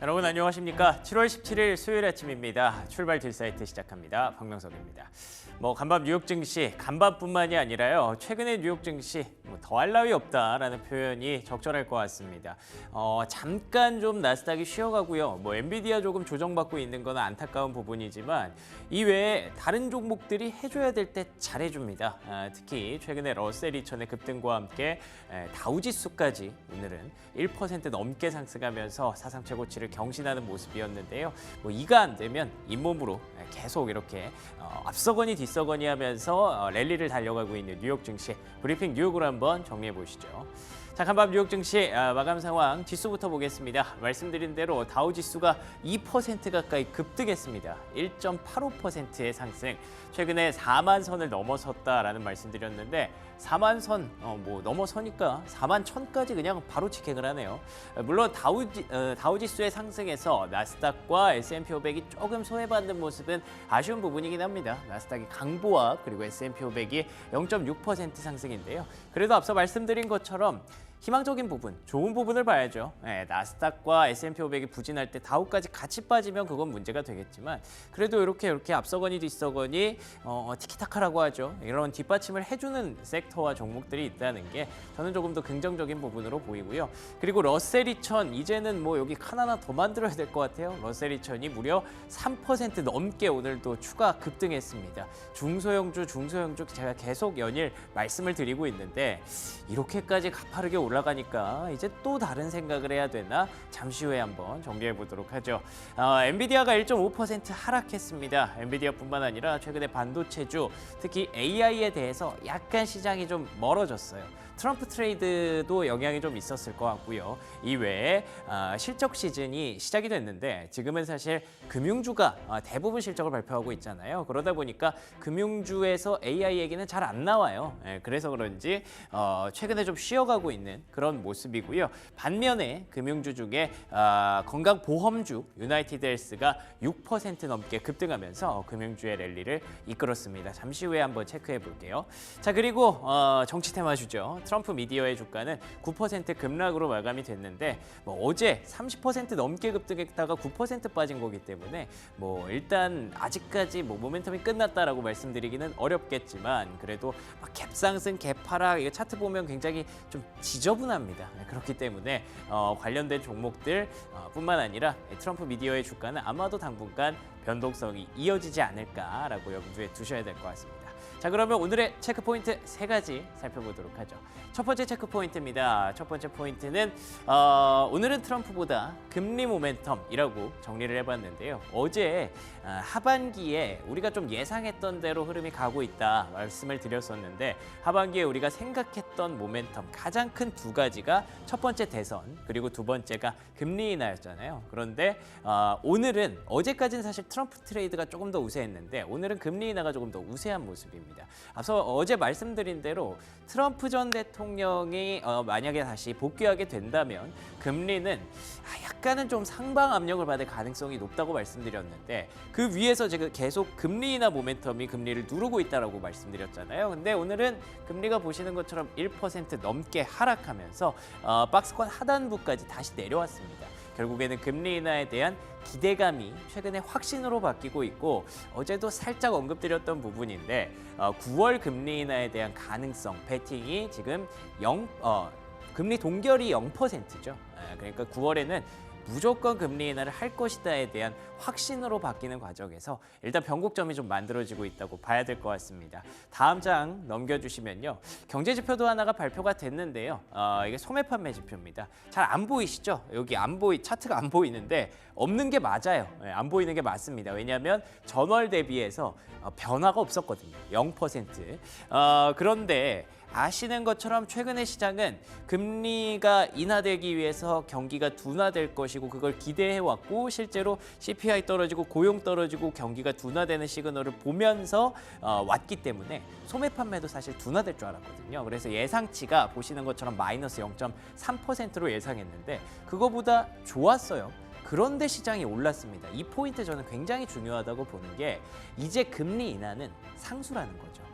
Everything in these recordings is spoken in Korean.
여러분 안녕하십니까? 7월 17일 수요일 아침입니다. 출발 딜사이트 시작합니다. 박명석입니다. 간밤 뉴욕 증시, 간밤뿐만이 아니라요. 최근에 뉴욕 증시 더할 나위 없다라는 표현이 적절할 것 같습니다. 잠깐 좀 나스닥이 쉬어가고요. 엔비디아 조금 조정받고 있는 건 안타까운 부분이지만 이외에 다른 종목들이 해줘야 될 때 잘해줍니다. 특히 최근에 러셀 2000의 급등과 함께 다우지수까지 오늘은 1% 넘게 상승하면서 사상 최고치를 경신하는 모습이었는데요. 이가 안 되면 잇몸으로 계속 이렇게 앞서거니 뒤서거니 하면서 랠리를 달려가고 있는 뉴욕 증시 브리핑 뉴욕으로 한번 정리해 보시죠. 자, 간밤 뉴욕 증시 마감 상황 지수부터 보겠습니다. 말씀드린 대로 다우 지수가 2% 가까이 급등했습니다. 1.85%의 상승. 최근에 4만 선을 넘어섰다라는 말씀드렸는데 4만 선 넘어서니까 4만 1000까지 그냥 바로 직행을 하네요. 물론 다우 지수의 상승에서 나스닥과 S&P 500이 조금 소외받는 모습은 아쉬운 부분이긴 합니다. 나스닥이 강보합 그리고 S&P 500이 0.6% 상승인데요. 그래도 앞서 말씀드린 것처럼 희망적인 부분, 좋은 부분을 봐야죠. 나스닥과 S&P 500이 부진할 때 다우까지 같이 빠지면 그건 문제가 되겠지만 그래도 이렇게 앞서거니 뒤서거니 티키타카라고 하죠. 이런 뒷받침을 해주는 섹터와 종목들이 있다는 게 저는 조금 더 긍정적인 부분으로 보이고요. 그리고 러셀 2000 이제는 여기 칸 하나 더 만들어야 될 것 같아요. 러셀 2000이 무려 3% 넘게 오늘도 추가 급등했습니다. 중소형주 제가 계속 연일 말씀을 드리고 있는데 이렇게까지 가파르게 올라가니까 이제 또 다른 생각을 해야 되나 잠시 후에 한번 정리해 보도록 하죠. 엔비디아가 1.5% 하락했습니다. 엔비디아뿐만 아니라 최근에 반도체주 특히 AI에 대해서 약간 시장이 좀 멀어졌어요. 트럼프 트레이드도 영향이 좀 있었을 것 같고요. 이외에 실적 시즌이 시작이 됐는데 지금은 사실 금융주가 대부분 실적을 발표하고 있잖아요. 그러다 보니까 금융주에서 AI 얘기는 잘 안 나와요. 그래서 그런지 최근에 좀 쉬어가고 있는 그런 모습이고요. 반면에 금융주 중에 건강보험주 유나이티드 헬스가 6% 넘게 급등하면서 금융주의 랠리를 이끌었습니다. 잠시 후에 한번 체크해 볼게요. 자, 그리고 정치 테마주죠. 트럼프 미디어의 주가는 9% 급락으로 마감이 됐는데 어제 30% 넘게 급등했다가 9% 빠진 거기 때문에 일단 아직까지 모멘텀이 끝났다라고 말씀드리기는 어렵겠지만 그래도 갭상승, 갭하락 이거 차트 보면 굉장히 좀 지저분합니다. 그렇기 때문에 관련된 종목들 뿐만 아니라 트럼프 미디어의 주가는 아마도 당분간 변동성이 이어지지 않을까라고 염두에 두셔야 될 것 같습니다. 자, 그러면 오늘의 체크포인트 3가지 살펴보도록 하죠. 첫 번째 체크포인트입니다. 첫 번째 포인트는 오늘은 트럼프보다 금리 모멘텀이라고 정리를 해봤는데요. 어제 하반기에 우리가 좀 예상했던 대로 흐름이 가고 있다 말씀을 드렸었는데 하반기에 우리가 생각했던 모멘텀 가장 큰 2가지가 첫 번째 대선 그리고 두 번째가 금리 인하였잖아요. 그런데 오늘은 어제까지는 사실 트럼프 트레이드가 조금 더 우세했는데 오늘은 금리 인하가 조금 더 우세한 모습입니다. 앞서 어제 말씀드린 대로 트럼프 전 대통령이 만약에 다시 복귀하게 된다면 금리는 약간은 좀 상방 압력을 받을 가능성이 높다고 말씀드렸는데 그 위에서 제가 계속 금리 인하 모멘텀이 금리를 누르고 있다라고 말씀드렸잖아요. 근데 오늘은 금리가 보시는 것처럼 1% 넘게 하락하면서 박스권 하단부까지 다시 내려왔습니다. 결국에는 금리 인하에 대한 기대감이 최근에 확신으로 바뀌고 있고 어제도 살짝 언급드렸던 부분인데 9월 금리 인하에 대한 가능성, 베팅이 지금 금리 동결이 0%죠. 그러니까 9월에는 무조건 금리 인하를 할 것이다에 대한 확신으로 바뀌는 과정에서 일단 변곡점이 좀 만들어지고 있다고 봐야 될 것 같습니다. 다음 장 넘겨주시면요. 경제지표도 하나가 발표가 됐는데요. 이게 소매 판매 지표입니다. 잘 안 보이시죠? 여기 차트가 안 보이는데 없는 게 맞아요. 안 보이는 게 맞습니다. 왜냐하면 전월 대비해서 변화가 없었거든요. 0%. 그런데 아시는 것처럼 최근의 시장은 금리가 인하되기 위해서 경기가 둔화될 것이고 그걸 기대해왔고 실제로 CPI 떨어지고 고용 떨어지고 경기가 둔화되는 시그널을 보면서 왔기 때문에 소매 판매도 사실 둔화될 줄 알았거든요. 그래서 예상치가 보시는 것처럼 마이너스 0.3%로 예상했는데 그거보다 좋았어요. 그런데 시장이 올랐습니다. 이 포인트 저는 굉장히 중요하다고 보는 게 이제 금리 인하는 상수라는 거죠.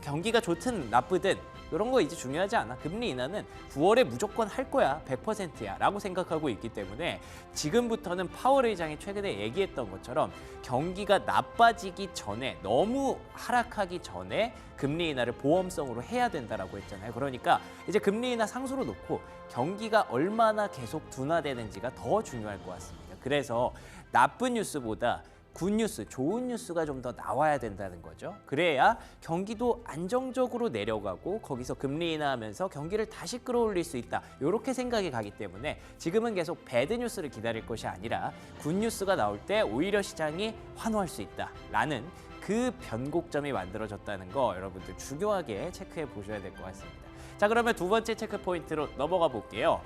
경기가 좋든 나쁘든 이런 거 이제 중요하지 않아. 금리 인하는 9월에 무조건 할 거야. 100%야 라고 생각하고 있기 때문에 지금부터는 파월 의장이 최근에 얘기했던 것처럼 경기가 나빠지기 전에 너무 하락하기 전에 금리 인하를 보험성으로 해야 된다라고 했잖아요. 그러니까 이제 금리 인하 상수로 놓고 경기가 얼마나 계속 둔화되는지가 더 중요할 것 같습니다. 그래서 나쁜 뉴스보다 굿뉴스, 좋은 뉴스가 좀 더 나와야 된다는 거죠. 그래야 경기도 안정적으로 내려가고 거기서 금리 인하하면서 경기를 다시 끌어올릴 수 있다. 이렇게 생각이 가기 때문에 지금은 계속 배드 뉴스를 기다릴 것이 아니라 굿뉴스가 나올 때 오히려 시장이 환호할 수 있다라는 그 변곡점이 만들어졌다는 거 여러분들 중요하게 체크해 보셔야 될 것 같습니다. 자, 그러면 두 번째 체크 포인트로 넘어가 볼게요.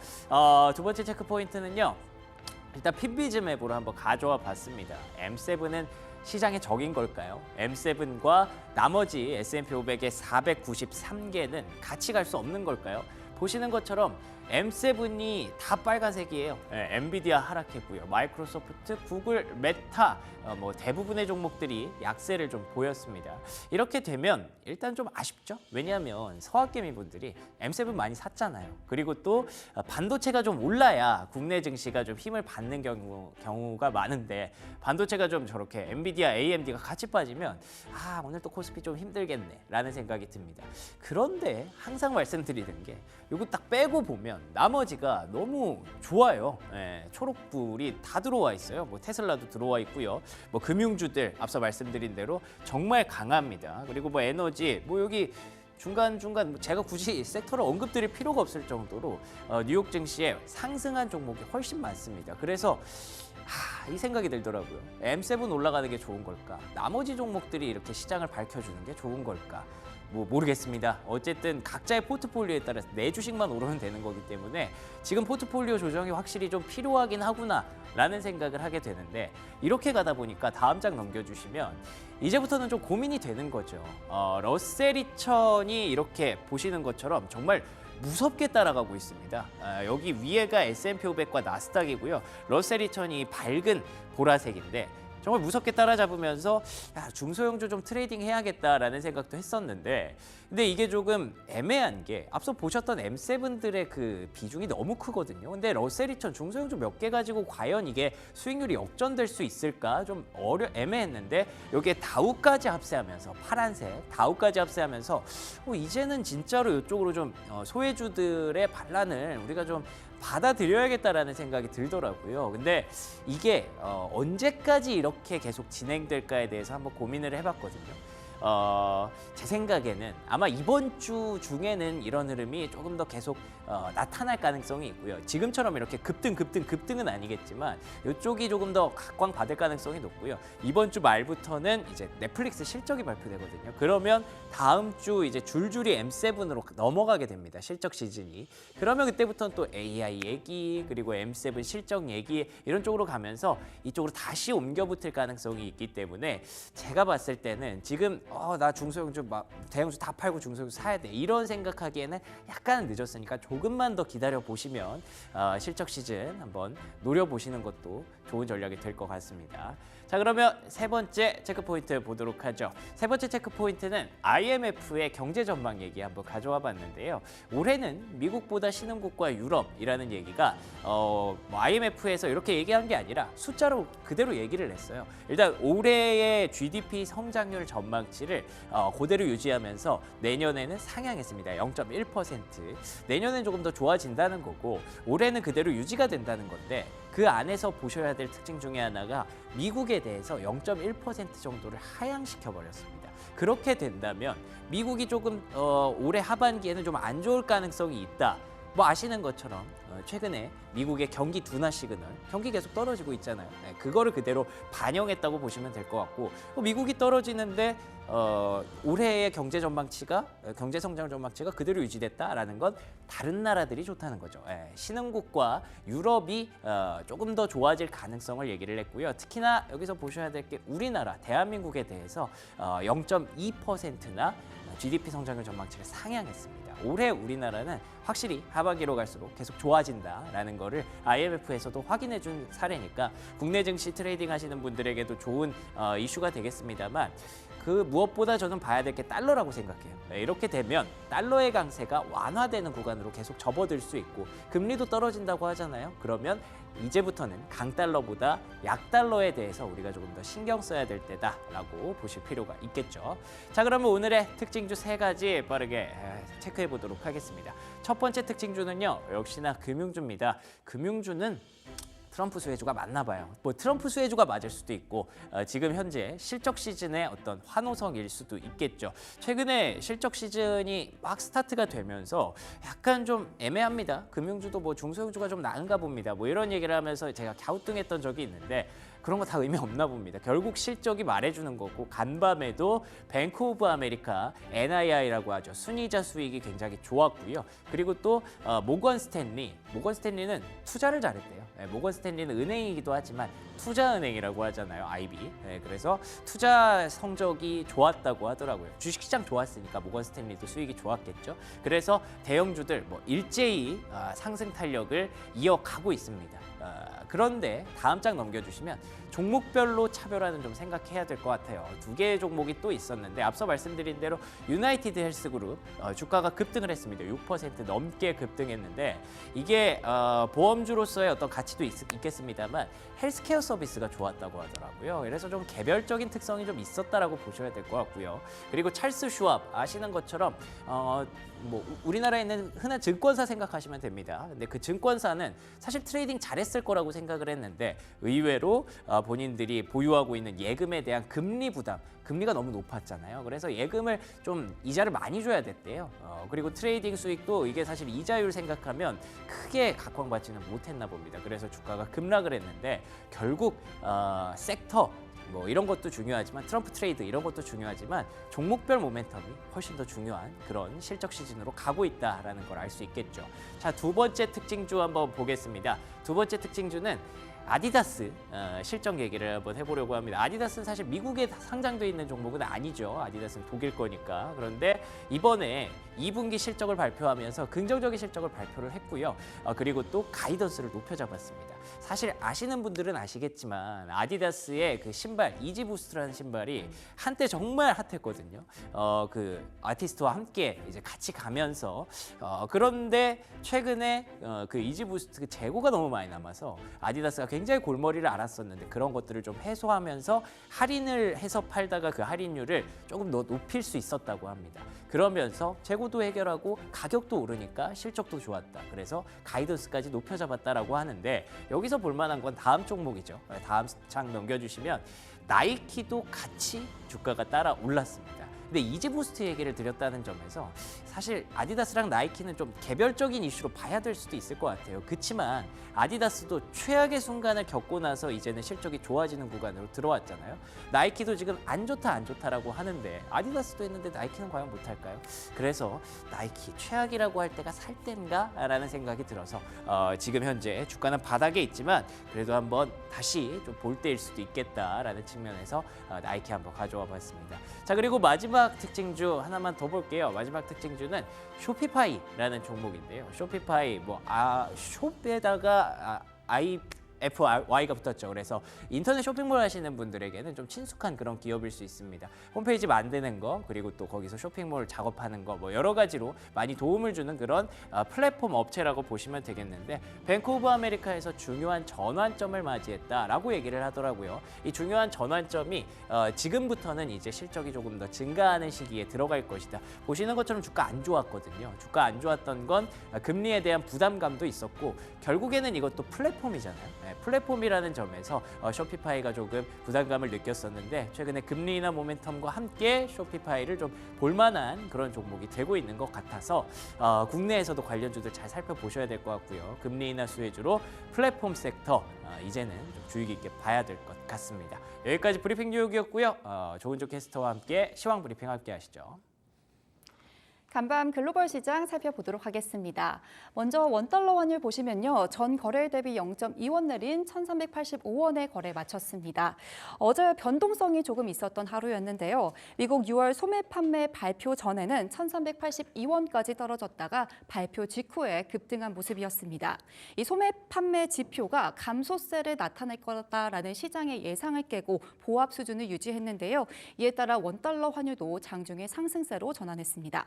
두 번째 체크 포인트는요. 일단 핀비즈 맵으로 한번 가져와 봤습니다. M7은 시장의 적인 걸까요? M7과 나머지 S&P 500의 493개는 같이 갈 수 없는 걸까요? 보시는 것처럼 M7이 다 빨간색이에요. 네, 엔비디아 하락했고요. 마이크로소프트, 구글, 메타 뭐 대부분의 종목들이 약세를 좀 보였습니다. 이렇게 되면 일단 좀 아쉽죠? 왜냐하면 서학개미분들이 M7 많이 샀잖아요. 그리고 또 반도체가 좀 올라야 국내 증시가 좀 힘을 받는 경우가 많은데 반도체가 좀 저렇게 엔비디아, AMD가 같이 빠지면 오늘 또 코스피 좀 힘들겠네 라는 생각이 듭니다. 그런데 항상 말씀드리는 게 이거 딱 빼고 보면 나머지가 너무 좋아요. 초록불이 다 들어와 있어요. 뭐 테슬라도 들어와 있고요. 뭐 금융주들 앞서 말씀드린 대로 정말 강합니다. 그리고 뭐 에너지, 뭐 여기 중간중간 제가 굳이 섹터를 언급드릴 필요가 없을 정도로 뉴욕 증시에 상승한 종목이 훨씬 많습니다. 그래서 이 생각이 들더라고요. M7 올라가는 게 좋은 걸까? 나머지 종목들이 이렇게 시장을 밝혀주는 게 좋은 걸까? 뭐 모르겠습니다. 어쨌든 각자의 포트폴리오에 따라서 내 주식만 오르면 되는 거기 때문에 지금 포트폴리오 조정이 확실히 좀 필요하긴 하구나 라는 생각을 하게 되는데 이렇게 가다 보니까 다음 장 넘겨주시면 이제부터는 좀 고민이 되는 거죠. 러셀 2000이 이렇게 보시는 것처럼 정말 무섭게 따라가고 있습니다. 여기 위에가 S&P 500과 나스닥이고요. 러셀 2000이 밝은 보라색인데 정말 무섭게 따라잡으면서 중소형주 좀 트레이딩 해야겠다라는 생각도 했었는데 근데 이게 조금 애매한 게 앞서 보셨던 M7들의 그 비중이 너무 크거든요. 근데 러셀 2000 중소형주 몇 개 가지고 과연 이게 수익률이 역전될 수 있을까 좀 애매했는데 여기에 다우까지 합세하면서 파란색 다우까지 합세하면서 이제는 진짜로 이쪽으로 좀 소외주들의 반란을 우리가 좀 받아들여야겠다라는 생각이 들더라고요. 근데 이게 언제까지 이렇게 계속 진행될까에 대해서 한번 고민을 해봤거든요. 제 생각에는 아마 이번 주 중에는 이런 흐름이 조금 더 계속 나타날 가능성이 있고요. 지금처럼 이렇게 급등은 아니겠지만 이쪽이 조금 더 각광받을 가능성이 높고요. 이번 주 말부터는 이제 넷플릭스 실적이 발표되거든요. 그러면 다음 주 이제 줄줄이 M7으로 넘어가게 됩니다. 실적 시즌이. 그러면 그때부터는 또 AI 얘기 그리고 M7 실적 얘기 이런 쪽으로 가면서 이쪽으로 다시 옮겨붙을 가능성이 있기 때문에 제가 봤을 때는 지금 나 중소형주 대형주 다 팔고 중소형주 사야 돼 이런 생각하기에는 약간 늦었으니까 조금만 더 기다려 보시면 실적 시즌 한번 노려보시는 것도 좋은 전략이 될 것 같습니다. 자, 그러면 세 번째 체크 포인트 보도록 하죠. 세 번째 체크 포인트는 IMF의 경제 전망 얘기 한번 가져와 봤는데요. 올해는 미국보다 신흥국과 유럽이라는 얘기가 IMF에서 이렇게 얘기한 게 아니라 숫자로 그대로 얘기를 했어요. 일단 올해의 GDP 성장률 전망치를 그대로 유지하면서 내년에는 상향했습니다. 0.1%. 내년엔 조금 더 좋아진다는 거고 올해는 그대로 유지가 된다는 건데 그 안에서 보셔야 될 특징 중에 하나가 미국에 대해서 0.1% 정도를 하향시켜 버렸습니다. 그렇게 된다면 미국이 조금 올해 하반기에는 좀 안 좋을 가능성이 있다. 뭐 아시는 것처럼 최근에 미국의 경기 둔화 시그널, 경기 계속 떨어지고 있잖아요. 그거를 그대로 반영했다고 보시면 될 것 같고 미국이 떨어지는데 올해의 경제 성장 전망치가 그대로 유지됐다라는 건 다른 나라들이 좋다는 거죠. 신흥국과 유럽이 조금 더 좋아질 가능성을 얘기를 했고요. 특히나 여기서 보셔야 될 게 우리나라, 대한민국에 대해서 0.2%나 GDP 성장률 전망치를 상향했습니다. 올해 우리나라는 확실히 하반기로 갈수록 계속 좋아진다라는 거를 IMF에서도 확인해 준 사례니까 국내 증시 트레이딩 하시는 분들에게도 좋은 이슈가 되겠습니다만 그 무엇보다 저는 봐야 될 게 달러라고 생각해요. 이렇게 되면 달러의 강세가 완화되는 구간으로 계속 접어들 수 있고 금리도 떨어진다고 하잖아요. 그러면 이제부터는 강달러보다 약달러에 대해서 우리가 조금 더 신경 써야 될 때다라고 보실 필요가 있겠죠. 자, 그러면 오늘의 특징주 3가지 빠르게 체크해 보도록 하겠습니다. 첫 번째 특징주는요, 역시나 금융주입니다. 금융주는 트럼프 수혜주가 맞나 봐요. 뭐 트럼프 수혜주가 맞을 수도 있고 지금 현재 실적 시즌의 어떤 환호성일 수도 있겠죠. 최근에 실적 시즌이 막 스타트가 되면서 약간 좀 애매합니다. 금융주도 뭐 중소형주가 좀 나은가 봅니다. 뭐 이런 얘기를 하면서 제가 갸우뚱했던 적이 있는데 그런 거 다 의미 없나 봅니다. 결국 실적이 말해주는 거고 간밤에도 뱅크 오브 아메리카 NII라고 하죠. 순이자 수익이 굉장히 좋았고요. 그리고 또 모건 스탠리는 투자를 잘했대요. 모건 스탠리는 은행이기도 하지만 투자은행이라고 하잖아요. IB. 그래서 투자 성적이 좋았다고 하더라고요. 주식시장 좋았으니까 모건 스탠리도 수익이 좋았겠죠. 그래서 대형주들 뭐 일제히 상승 탄력을 이어가고 있습니다. 그런데 다음 장 넘겨주시면 종목별로 차별화는 좀 생각해야 될 것 같아요. 2개의 종목이 또 있었는데 앞서 말씀드린 대로 유나이티드 헬스그룹 주가가 급등을 했습니다. 6% 넘게 급등했는데 이게 보험주로서의 어떤 가치도 있겠습니다만 헬스케어 서비스가 좋았다고 하더라고요. 그래서 좀 개별적인 특성이 좀 있었다라고 보셔야 될 것 같고요. 그리고 찰스 슈왑 아시는 것처럼 뭐 우리나라에 있는 흔한 증권사 생각하시면 됩니다. 근데 그 증권사는 사실 트레이딩 잘했을 거라고 생각을 했는데 의외로 본인들이 보유하고 있는 예금에 대한 금리 부담, 금리가 너무 높았잖아요. 그래서 예금을 좀 이자를 많이 줘야 됐대요. 그리고 트레이딩 수익도 이게 사실 이자율 생각하면 크게 각광받지는 못했나 봅니다. 그래서 주가가 급락을 했는데 결국 섹터 뭐 이런 것도 중요하지만 트럼프 트레이드 이런 것도 중요하지만 종목별 모멘텀이 훨씬 더 중요한 그런 실적 시즌으로 가고 있다라는 걸 알 수 있겠죠. 자, 2번째 특징주 한번 보겠습니다. 2번째 특징주는 아디다스 실적 얘기를 한번 해보려고 합니다. 아디다스는 사실 미국에 상장돼 있는 종목은 아니죠. 아디다스는 독일 거니까. 그런데 이번에 2분기 실적을 발표하면서 긍정적인 실적을 발표를 했고요. 그리고 또 가이던스를 높여잡았습니다. 사실 아시는 분들은 아시겠지만 아디다스의 그 신발 이지 부스트라는 신발이 한때 정말 핫했거든요. 그 아티스트와 함께 이제 같이 가면서 그런데 최근에 그 이지 부스트 그 재고가 너무 많이 남아서 아디다스가 굉장히 골머리를 앓았었는데 그런 것들을 좀 해소하면서 할인을 해서 팔다가 그 할인율을 조금 더 높일 수 있었다고 합니다. 그러면서 재고도 해결하고 가격도 오르니까 실적도 좋았다. 그래서 가이던스까지 높여잡았다라고 하는데 여기서 볼만한 건 다음 종목이죠. 다음 장 넘겨주시면 나이키도 같이 주가가 따라 올랐습니다. 근데 이지부스트 얘기를 드렸다는 점에서 사실 아디다스랑 나이키는 좀 개별적인 이슈로 봐야 될 수도 있을 것 같아요. 그렇지만 아디다스도 최악의 순간을 겪고 나서 이제는 실적이 좋아지는 구간으로 들어왔잖아요. 나이키도 지금 안 좋다라고 하는데 아디다스도 했는데 나이키는 과연 못할까요? 그래서 나이키 최악이라고 할 때가 살 때인가? 라는 생각이 들어서 지금 현재 주가는 바닥에 있지만 그래도 한번 다시 좀 볼 때일 수도 있겠다라는 측면에서 나이키 한번 가져와 봤습니다. 자, 그리고 마지막 특징주 하나만 더 볼게요. 마지막 특징주는 쇼피파이라는 종목인데요. 쇼피파이 숍에다가 FY가 붙었죠. 그래서 인터넷 쇼핑몰 하시는 분들에게는 좀 친숙한 그런 기업일 수 있습니다. 홈페이지 만드는 거 그리고 또 거기서 쇼핑몰 작업하는 거 뭐 여러 가지로 많이 도움을 주는 그런 플랫폼 업체라고 보시면 되겠는데 뱅크 오브 아메리카에서 중요한 전환점을 맞이했다라고 얘기를 하더라고요. 이 중요한 전환점이 지금부터는 이제 실적이 조금 더 증가하는 시기에 들어갈 것이다. 보시는 것처럼 주가 안 좋았거든요. 주가 안 좋았던 건 금리에 대한 부담감도 있었고 결국에는 이것도 플랫폼이잖아요. 플랫폼이라는 점에서 쇼피파이가 조금 부담감을 느꼈었는데 최근에 금리나 모멘텀과 함께 쇼피파이를 좀 볼만한 그런 종목이 되고 있는 것 같아서 국내에서도 관련주들 잘 살펴보셔야 될 것 같고요. 금리 인하 수혜주로 플랫폼 섹터 이제는 좀 주의 깊게 봐야 될 것 같습니다. 여기까지 브리핑 뉴욕이었고요. 조은조 캐스터와 함께 시황 브리핑 함께 하시죠. 간밤 글로벌 시장 살펴보도록 하겠습니다. 먼저 원달러 환율 보시면요. 전 거래일 대비 0.2원 내린 1,385원에 거래 마쳤습니다. 어제 변동성이 조금 있었던 하루였는데요. 미국 6월 소매 판매 발표 전에는 1,382원까지 떨어졌다가 발표 직후에 급등한 모습이었습니다. 이 소매 판매 지표가 감소세를 나타낼 거다라는 시장의 예상을 깨고 보합 수준을 유지했는데요. 이에 따라 원달러 환율도 장중에 상승세로 전환했습니다.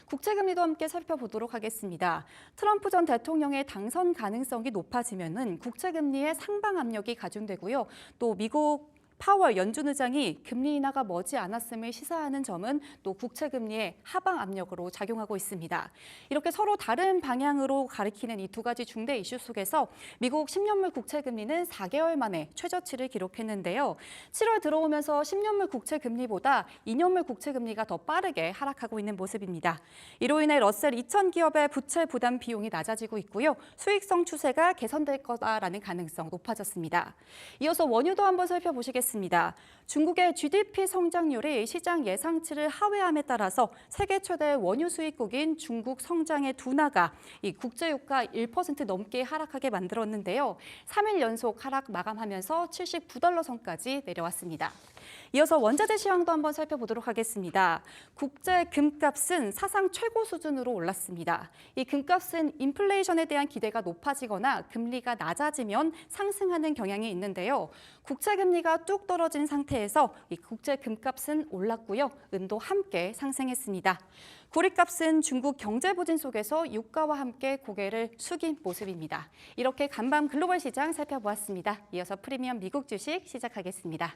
국채금리도 함께 살펴보도록 하겠습니다. 트럼프 전 대통령의 당선 가능성이 높아지면은 국채금리의 상방 압력이 가중되고요. 또 미국 파월 연준 의장이 금리 인하가 머지 않았음을 시사하는 점은 또 국채금리의 하방 압력으로 작용하고 있습니다. 이렇게 서로 다른 방향으로 가리키는 이 두 가지 중대 이슈 속에서 미국 10년물 국채금리는 4개월 만에 최저치를 기록했는데요. 7월 들어오면서 10년물 국채금리보다 2년물 국채금리가 더 빠르게 하락하고 있는 모습입니다. 이로 인해 러셀 2000 기업의 부채 부담 비용이 낮아지고 있고요. 수익성 추세가 개선될 거다라는 가능성 높아졌습니다. 이어서 원유도 한번 살펴보시겠습니다. 중국의 GDP 성장률이 시장 예상치를 하회함에 따라서 세계 최대 원유 수입국인 중국 성장의 둔화가 이 국제유가 1% 넘게 하락하게 만들었는데요. 3일 연속 하락 마감하면서 79달러 선까지 내려왔습니다. 이어서 원자재 시황도 한번 살펴보도록 하겠습니다. 국제 금값은 사상 최고 수준으로 올랐습니다. 이 금값은 인플레이션에 대한 기대가 높아지거나 금리가 낮아지면 상승하는 경향이 있는데요. 국채 금리가 뚝 떨어진 상태에서 이 국제 금값은 올랐고요. 은도 함께 상승했습니다. 구리값은 중국 경제 부진 속에서 유가와 함께 고개를 숙인 모습입니다. 이렇게 간밤 글로벌 시장 살펴보았습니다. 이어서 프리미엄 미국 주식 시작하겠습니다.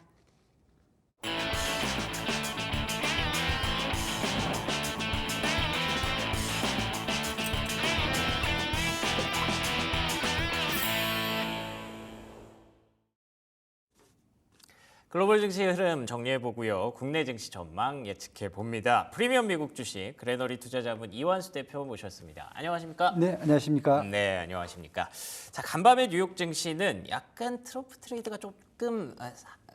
글로벌 증시 흐름 정리해보고요. 국내 증시 전망 예측해봅니다. 프리미엄 미국 주식 그레너리 투자자문 이완수 대표 모셨습니다. 안녕하십니까? 네, 안녕하십니까? 네, 안녕하십니까? 자, 간밤의 뉴욕 증시는 약간 트럼프 트레이드가 조금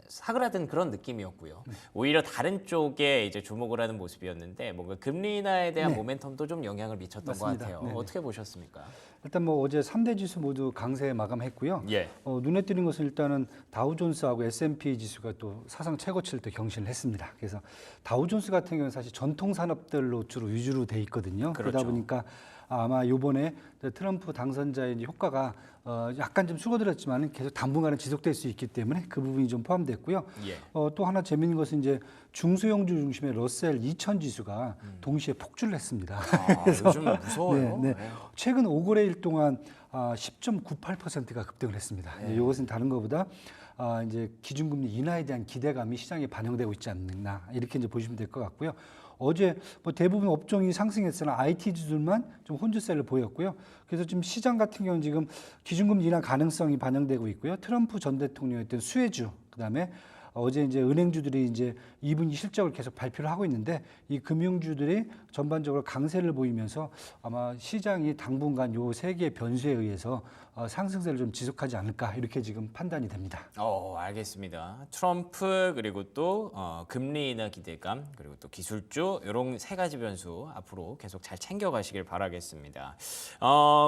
사그라든 그런 느낌이었고요. 오히려 다른 쪽에 이제 주목을 하는 모습이었는데 뭔가 금리 인하에 대한 모멘텀도 좀 영향을 미쳤던 맞습니다. 것 같아요. 네네. 어떻게 보셨습니까? 일단 뭐 어제 3대 지수 모두 강세 마감했고요. 예. 눈에 띄는 것은 일단은 다우존스하고 S&P 지수가 또 사상 최고치를 또 경신을 했습니다. 그래서 다우존스 같은 경우는 사실 전통 산업들로 주로 위주로 돼 있거든요. 그렇죠. 그러다 보니까 아마 이번에 트럼프 당선자의 이제 효과가 약간 좀 수그러들었지만 계속 당분간은 지속될 수 있기 때문에 그 부분이 좀 포함됐고요. 예. 또 하나 재미있는 것은 이제 중소형주 중심의 러셀 2000 지수가 동시에 폭주를 했습니다. 요즘 무서워요. 네. 최근 5거래일 동안 10.98%가 급등을 했습니다. 이것은 다른 것보다 이제 기준금리 인하에 대한 기대감이 시장에 반영되고 있지 않나 이렇게 이제 보시면 될 것 같고요. 어제 뭐 대부분 업종이 상승했으나 IT 주들만 좀 혼주세를 보였고요. 그래서 지금 시장 같은 경우는 지금 기준금리 인하 가능성이 반영되고 있고요. 트럼프 전 대통령의 어떤 수혜주, 그다음에 어제 이제 은행주들이 이제 2분기 실적을 계속 발표를 하고 있는데 이 금융주들이 전반적으로 강세를 보이면서 아마 시장이 당분간 요 세 개의 변수에 의해서 상승세를 좀 지속하지 않을까 이렇게 지금 판단이 됩니다. 알겠습니다. 트럼프 그리고 또 금리 인하 기대감 그리고 또 기술주 이런 세 가지 변수 앞으로 계속 잘 챙겨가시길 바라겠습니다.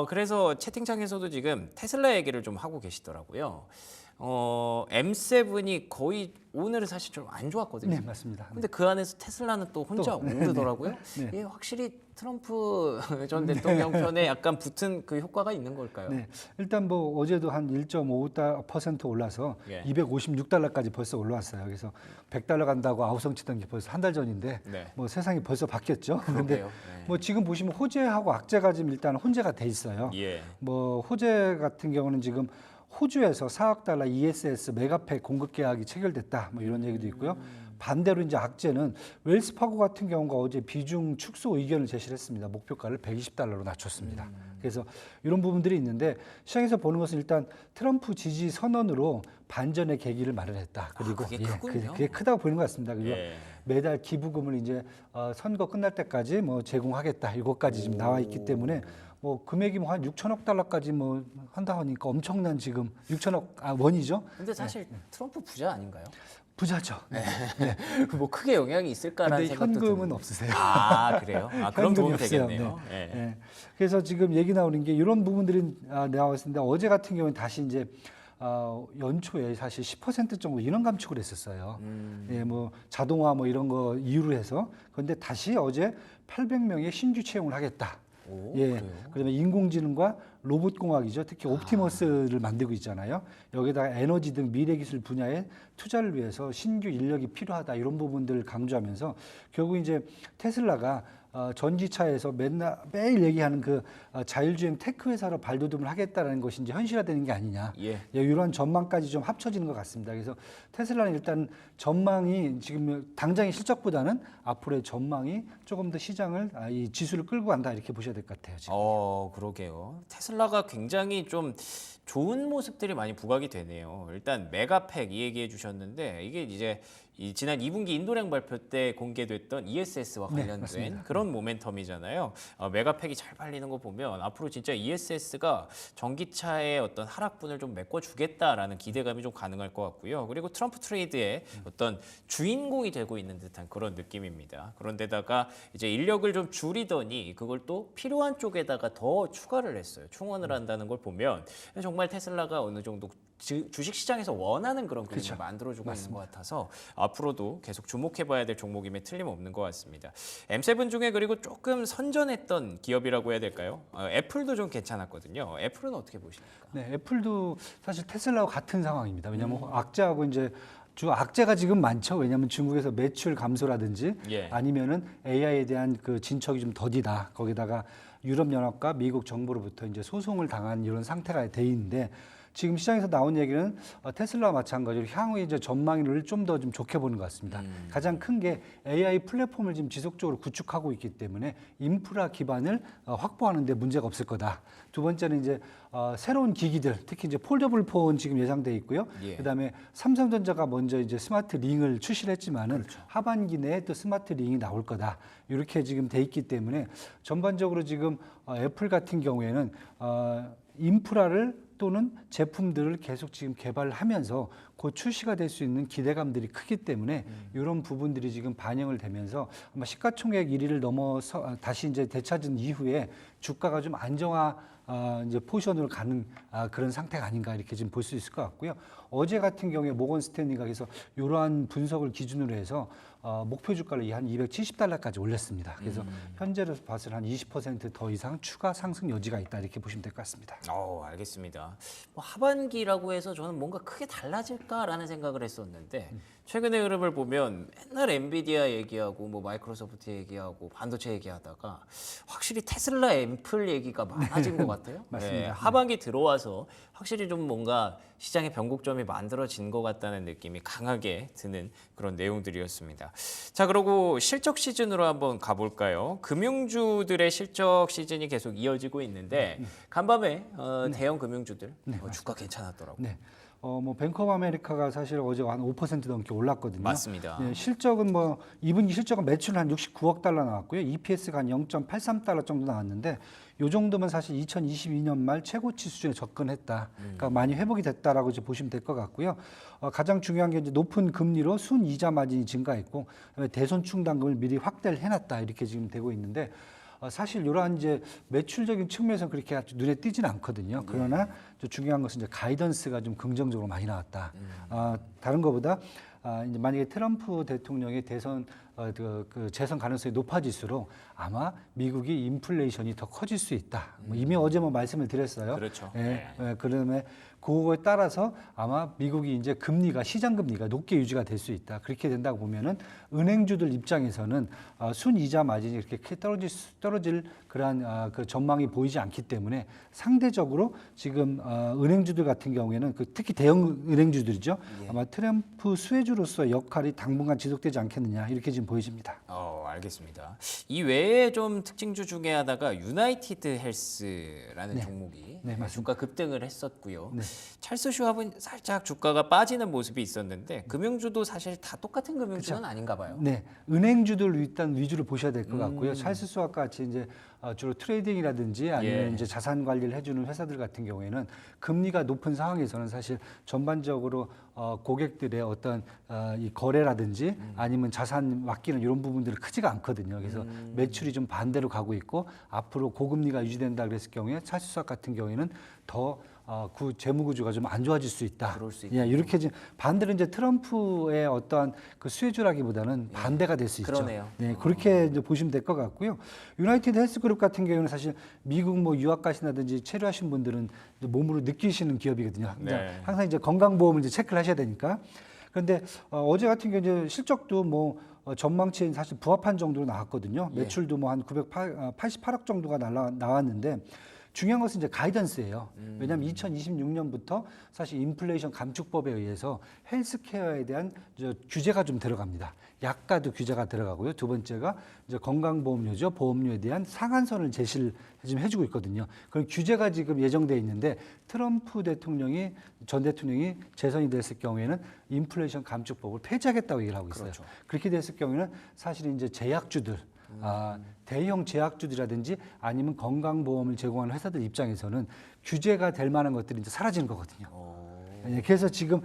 그래서 채팅창에서도 지금 테슬라 얘기를 좀 하고 계시더라고요. M7이 거의 오늘은 사실 좀 안 좋았거든요. 네, 맞습니다. 근데 그 안에서 테슬라는 또 혼자 오르더라고요. 네. 이게 확실히 트럼프 전 대통령 편에 약간 붙은 그 효과가 있는 걸까요? 네, 일단 뭐 어제도 한 1.5% 올라서 예. 256달러까지 벌써 올라왔어요. 그래서 100달러 간다고 아우성치던 게 벌써 한 달 전인데 네. 뭐 세상이 벌써 바뀌었죠. 그런데 그러게요. 네. 뭐 지금 보시면 호재하고 악재가 지금 일단 혼재가 돼 있어요. 예. 뭐 호재 같은 경우는 지금 호주에서 4억 달러 ESS 메가팩 공급 계약이 체결됐다. 뭐 이런 얘기도 있고요. 반대로 이제 악재는 웰스파고 같은 경우가 어제 비중 축소 의견을 제시를 했습니다. 목표가를 120달러로 낮췄습니다. 그래서 이런 부분들이 있는데 시장에서 보는 것은 일단 트럼프 지지 선언으로 반전의 계기를 마련했다. 그리고 그게 크군요. 그게 크다고 보이는 것 같습니다. 그리고 예. 매달 기부금을 이제 선거 끝날 때까지 뭐 제공하겠다. 이것까지 지금 나와 있기 때문에 뭐 금액이 뭐 한 6천억 달러까지 뭐 한다 하니까 엄청난 지금 6천억 원이죠. 근데 사실 트럼프 부자 아닌가요? 부자죠. 네. 뭐 크게 영향이 있을까라는 근데 생각도 현금은 드는데. 없으세요. 아 그래요? 아 그럼 현금이 도움이 없어요. 되겠네요. 예. 예. 그래서 지금 얘기 나오는 게 이런 부분들이 나와 있는데 어제 같은 경우는 다시 이제 연초에 사실 10% 정도 인원 감축을 했었어요. 예, 뭐 자동화 뭐 이런 거 이유로 해서 그런데 다시 어제 800명의 신규 채용을 하겠다. 오, 예, 그래요? 그다음에 인공지능과 로봇공학이죠. 특히 옵티머스를 만들고 있잖아요. 여기다가 에너지 등 미래 기술 분야에 투자를 위해서 신규 인력이 필요하다 이런 부분들을 강조하면서 결국 이제 테슬라가 전기차에서 매일 얘기하는 그 자율주행 테크 회사로 발돋움을 하겠다라는 것이 이제 현실화되는 게 아니냐. 예. 이런 전망까지 좀 합쳐지는 것 같습니다. 그래서 테슬라는 일단 전망이 지금 당장의 실적보다는 앞으로의 전망이 조금 더 시장을 이 지수를 끌고 간다 이렇게 보셔야 될 것 같아요. 지금. 그러게요. 테슬라가 굉장히 좀 좋은 모습들이 많이 부각이 되네요. 일단 메가팩 이 얘기해 주셨는데 이게 이제 지난 2분기 인도량 발표 때 공개됐던 ESS와 관련된 맞습니다. 그런 모멘텀이잖아요. 메가팩이 잘 팔리는 거 보면 앞으로 진짜 ESS가 전기차의 어떤 하락분을 좀 메꿔주겠다라는 기대감이 좀 가능할 것 같고요. 그리고 트럼프 트레이드의 어떤 주인공이 되고 있는 듯한 그런 느낌입니다. 그런데다가 이제 인력을 좀 줄이더니 그걸 또 필요한 쪽에다가 더 추가를 했어요. 충원을 한다는 걸 보면 정말 테슬라가 어느 정도 주식 시장에서 원하는 그런 그림을 그렇죠. 만들어주고 있는 것 같아서 앞으로도 계속 주목해봐야 될 종목임에 틀림없는 것 같습니다. M7 중에 그리고 조금 선전했던 기업이라고 해야 될까요? 애플도 좀 괜찮았거든요. 애플은 어떻게 보십니까? 네, 애플도 사실 테슬라와 같은 상황입니다. 왜냐하면 악재하고 이제 악재가 지금 많죠. 왜냐하면 중국에서 매출 감소라든지 예. 아니면은 AI에 대한 그 진척이 좀 더디다. 거기다가 유럽 연합과 미국 정부로부터 이제 소송을 당한 이런 상태가 돼 있는데 지금 시장에서 나온 얘기는 테슬라와 마찬가지로 향후에 이제 전망을 좀 더 좀 좋게 보는 것 같습니다. 가장 큰 게 AI 플랫폼을 지금 지속적으로 구축하고 있기 때문에 인프라 기반을 확보하는 데 문제가 없을 거다. 두 번째는 이제 새로운 기기들, 특히 이제 폴더블 폰 지금 예상돼 있고요. 예. 그다음에 삼성전자가 먼저 이제 스마트 링을 출시를 했지만은 하반기 내에 또 스마트 링이 나올 거다. 이렇게 지금 돼 있기 때문에 전반적으로 지금 애플 같은 경우에는 인프라를 또는 제품들을 계속 지금 개발하면서 곧 출시가 될 수 있는 기대감들이 크기 때문에 이런 부분들이 지금 반영을 되면서 아마 시가총액 1위를 넘어서 다시 이제 되찾은 이후에 주가가 좀 안정화 이제 포지션으로 가는 그런 상태가 아닌가 이렇게 지금 볼 수 있을 것 같고요. 어제 같은 경우에 모건 스탠리가 그래서 이러한 분석을 기준으로 해서 목표 주가를 한 270달러까지 올렸습니다. 그래서 현재로 봐서 한 20%더 이상 추가 상승 여지가 있다 이렇게 보시면 될 것 같습니다. 알겠습니다. 뭐 하반기라고 해서 저는 뭔가 크게 달라질까라는 생각을 했었는데 최근의 흐름을 보면 맨날 엔비디아 얘기하고 뭐 마이크로소프트 얘기하고 반도체 얘기하다가 확실히 테슬라, 애플 얘기가 많아진 것 같아요. 맞습니다. 하반기 들어와서 확실히 좀 뭔가 시장의 변곡점이 만들어진 것 같다는 느낌이 강하게 드는 그런 내용들이었습니다. 자, 그리고 실적 시즌으로 한번 가볼까요? 금융주들의 실적 시즌이 계속 이어지고 있는데 간밤에 대형 금융주들 주가 괜찮았더라고요. 네. 뭐 뱅크 오브 아메리카가 사실 어제 한 5% 넘게 올랐거든요. 맞습니다. 네, 실적은 뭐 2분기 실적은 매출 한 69억 달러 나왔고요. EPS가 한 0.83달러 정도 나왔는데 요 정도면 사실 2022년 말 최고치 수준에 접근했다. 그러니까 많이 회복이 됐다라고 이제 보시면 될 것 같고요. 가장 중요한 게 이제 높은 금리로 순 이자 마진이 증가했고 그다음에 대손 충당금을 미리 확대를 해놨다 이렇게 지금 되고 있는데. 사실 이러한 이제 매출적인 측면에서 그렇게 아주 눈에 띄지는 않거든요. 그러나 중요한 것은 이제 가이던스가 좀 긍정적으로 많이 나왔다. 다른 것보다 이제 만약에 트럼프 대통령의 대선 그 재선 가능성이 높아질수록 아마 미국이 인플레이션이 더 커질 수 있다. 뭐 이미 어제 뭐 말씀을 드렸어요. 그렇죠. 그다음에 그거에 따라서 아마 미국이 이제 금리가 시장 금리가 높게 유지가 될 수 있다. 그렇게 된다고 보면은 은행주들 입장에서는 순 이자 마진이 이렇게 크게 떨어질 그러한 그 전망이 보이지 않기 때문에 상대적으로 지금 은행주들 같은 경우에는 특히 대형 은행주들이죠. 아마 트럼프 수혜주로서 역할이 당분간 지속되지 않겠느냐 이렇게 지금 보여집니다. 알겠습니다. 이 외에 좀 특징주 중에 하나가 유나이티드 헬스라는 종목이 주가 급등을 했었고요. 찰스 슈왑은 살짝 주가가 빠지는 모습이 있었는데 금융주도 사실 다 똑같은 금융주는 아닌가 봐요. 네, 은행주들 일단 위주로 보셔야 될 것 같고요. 찰스 슈왑 같이 이제 주로 트레이딩이라든지 아니면 예. 이제 자산 관리를 해주는 회사들 같은 경우에는 금리가 높은 상황에서는 사실 전반적으로 고객들의 어떤 이 거래라든지 아니면 자산 맡기는 이런 부분들이 크지가 않거든요. 그래서 매출이 좀 반대로 가고 있고 앞으로 고금리가 유지된다 그랬을 경우에 차수석 같은 경우에는 더 그 재무 구조가 좀 안 좋아질 수 있다. 그럴 수 예, 이렇게 지금 반대로 이제 트럼프의 어떠한 그 수혜주라기보다는 반대가 될 수 있죠. 그러네요. 네, 그렇게 이제 보시면 될 것 같고요. 유나이티드 헬스그룹 같은 경우는 사실 미국 뭐 유학 가신다든지 체류하신 분들은 이제 몸으로 느끼시는 기업이거든요. 네. 항상 이제 건강보험을 이제 체크를 하셔야 되니까. 그런데 어제 같은 경우 이제 실적도 뭐 전망치에 사실 부합한 정도로 나왔거든요. 예. 매출도 뭐 한 988억 정도가 나왔는데 중요한 것은 이제 가이던스예요. 왜냐하면 2026년부터 사실 인플레이션 감축법에 의해서 헬스케어에 대한 규제가 좀 들어갑니다. 약가도 규제가 들어가고요. 두 번째가 이제 건강보험료죠. 보험료에 대한 상한선을 제시를 지금 해주고 있거든요. 그런 규제가 지금 예정돼 있는데 트럼프 대통령이 전 대통령이 재선이 됐을 경우에는 인플레이션 감축법을 폐지하겠다고 얘기를 하고 있어요. 그렇죠. 그렇게 됐을 경우에는 사실 이제 제약주들 대형 제약주들이라든지 아니면 건강보험을 제공하는 회사들 입장에서는 규제가 될 만한 것들이 이제 사라지는 거거든요. 예, 그래서 지금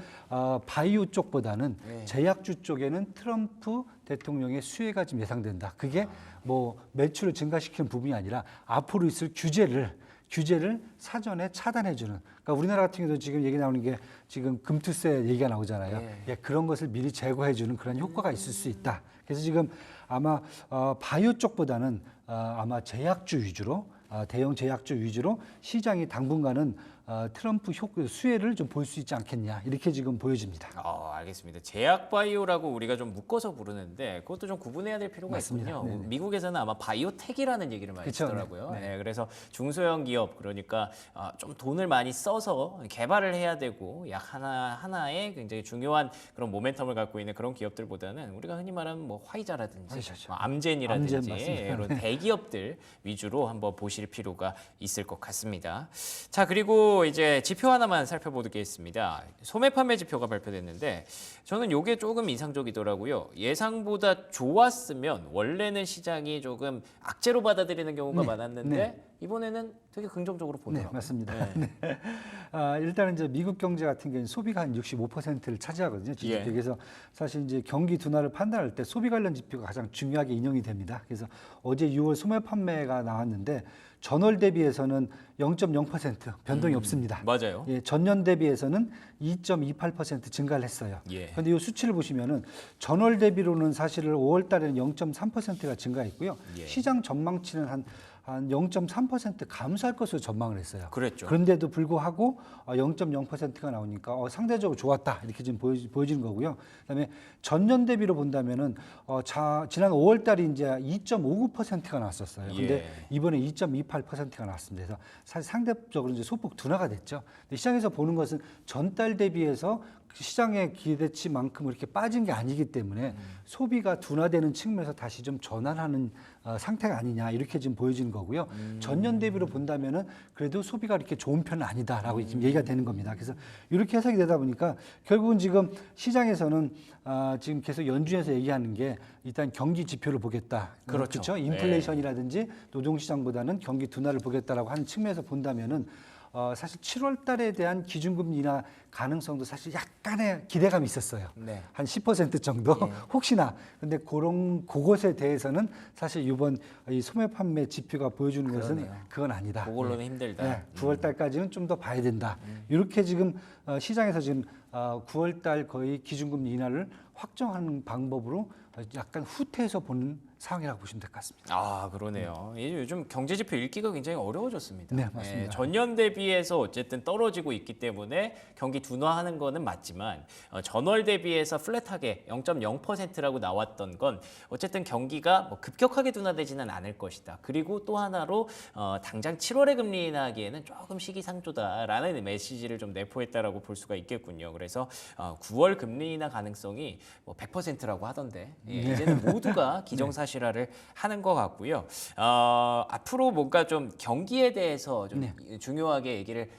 바이오 쪽보다는 네. 제약주 쪽에는 트럼프 대통령의 수혜가 좀 예상된다. 그게 뭐 매출을 증가시키는 부분이 아니라 앞으로 있을 규제를 사전에 차단해주는. 그러니까 우리나라 같은 경우도 지금 얘기 나오는 게 지금 금투세 얘기가 나오잖아요. 네. 예, 그런 것을 미리 제거해주는 그런 효과가 있을 수 있다. 그래서 지금 아마 바이오 쪽보다는 아마 제약주 위주로 대형 제약주 위주로 시장이 당분간은 트럼프 수혜를 좀 볼 수 있지 않겠냐 이렇게 지금 보여집니다. 알겠습니다. 제약 바이오라고 우리가 좀 묶어서 부르는데 그것도 좀 구분해야 될 필요가 맞습니다. 있군요. 네네. 미국에서는 아마 바이오텍이라는 얘기를 많이 그쵸, 쓰더라고요. 네. 네, 그래서 중소형 기업 그러니까 좀 돈을 많이 써서 개발을 해야 되고 약 하나에 굉장히 중요한 그런 모멘텀을 갖고 있는 그런 기업들보다는 우리가 흔히 말하는 뭐 화이자라든지 화이자죠. 암젠이라든지 암젠 맞습니다. 이런 대기업들 위주로 한번 보실 필요가 있을 것 같습니다. 자, 그리고 이제 지표 하나만 살펴보겠습니다. 소매 판매 지표가 발표됐는데 저는 이게 조금 인상적이더라고요. 예상보다 좋았으면 원래는 시장이 조금 악재로 받아들이는 경우가 네, 많았는데 네. 이번에는 되게 긍정적으로 네, 보더라고요. 맞습니다. 네. 네. 일단은 이제 미국 경제 같은 경우는 소비가 한 65%를 차지하거든요. GDP. 예. 그래서 사실 이제 경기 둔화를 판단할 때 소비 관련 지표가 가장 중요하게 인용이 됩니다. 그래서 어제 6월 소매 판매가 나왔는데 전월 대비해서는 0.0% 변동이 없습니다. 맞아요. 예, 전년 대비해서는 2.28% 증가를 했어요. 예. 그런데 이 수치를 보시면은 전월 대비로는 사실 5월 달에는 0.3%가 증가했고요. 예. 시장 전망치는 한 0.3% 감소할 것으로 전망을 했어요. 그랬죠. 그런데도 불구하고 0.0%가 나오니까 상대적으로 좋았다 이렇게 지금 보여지는 거고요. 그다음에 전년 대비로 본다면은 지난 5월 달이 이제 2.59%가 나왔었어요. 근데 예. 이번에 2.28%가 나왔습니다. 그래서 사실 상대적으로 이제 소폭 둔화가 됐죠. 근데 시장에서 보는 것은 전달 대비해서 시장의 기대치만큼 이렇게 빠진 게 아니기 때문에 소비가 둔화되는 측면에서 다시 좀 전환하는 상태가 아니냐 이렇게 지금 보여지는 거고요. 전년 대비로 본다면은 그래도 소비가 이렇게 좋은 편은 아니다라고 지금 얘기가 되는 겁니다. 그래서 이렇게 해석이 되다 보니까 결국은 지금 시장에서는 지금 계속 연준에서 얘기하는 게 일단 경기 지표를 보겠다. 그렇죠. 인플레이션이라든지 노동시장보다는 경기 둔화를 보겠다라고 하는 측면에서 본다면은 사실 7월 달에 대한 기준금리 인하 가능성도 사실 약간의 기대감이 있었어요. 네. 한 10% 정도 예. 혹시나. 근데 그것에 대해서는 사실 이번 이 소매 판매 지표가 보여주는 것은 그러네요. 그건 아니다. 그걸로는 힘들다. 네, 9월 달까지는 좀 더 봐야 된다. 이렇게 지금 시장에서 지금 9월 달 거의 기준금리 인하를 확정하는 방법으로 약간 후퇴해서 보는 상황이라고 보시면 될 것 같습니다. 그러네요. 요즘 경제 지표 읽기가 굉장히 어려워졌습니다. 네, 맞습니다. 전년 대비해서 어쨌든 떨어지고 있기 때문에 경기 둔화하는 거는 맞지만 전월 대비해서 플랫하게 0.0%라고 나왔던 건 어쨌든 경기가 뭐 급격하게 둔화되지는 않을 것이다. 그리고 또 하나로 당장 7월에 금리 인하하기에는 조금 시기상조다라는 메시지를 좀 내포했다라고 볼 수가 있겠군요. 그래서 9월 금리 인하 가능성이 뭐 100%라고 하던데 이제는 모두가 기정사실화를 하는 것 같고요. 앞으로 뭔가 좀 경기에 대해서 좀 중요하게 얘기를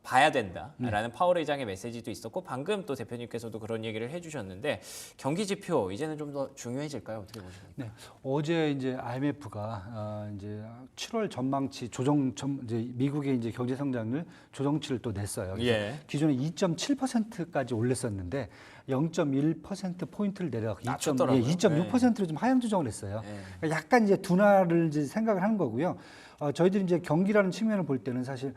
봐야 된다라는 파월 의장의 메시지도 있었고 방금 또 대표님께서도 그런 얘기를 해주셨는데 경기 지표 이제는 좀 더 중요해질까요? 어떻게 보십니까? 네, 어제 이제 IMF가 이제 7월 전망치 이제 미국의 이제 경제 성장률 조정치를 또 냈어요. 그래서 예. 기존에 2.7%까지 올렸었는데 0.1% 포인트를 내려가고 낮췄더라고요. 2.6%로 좀 하향 조정을 했어요. 그러니까 약간 이제 둔화를 이제 생각을 하는 거고요. 저희들이 이제 경기라는 측면을 볼 때는 사실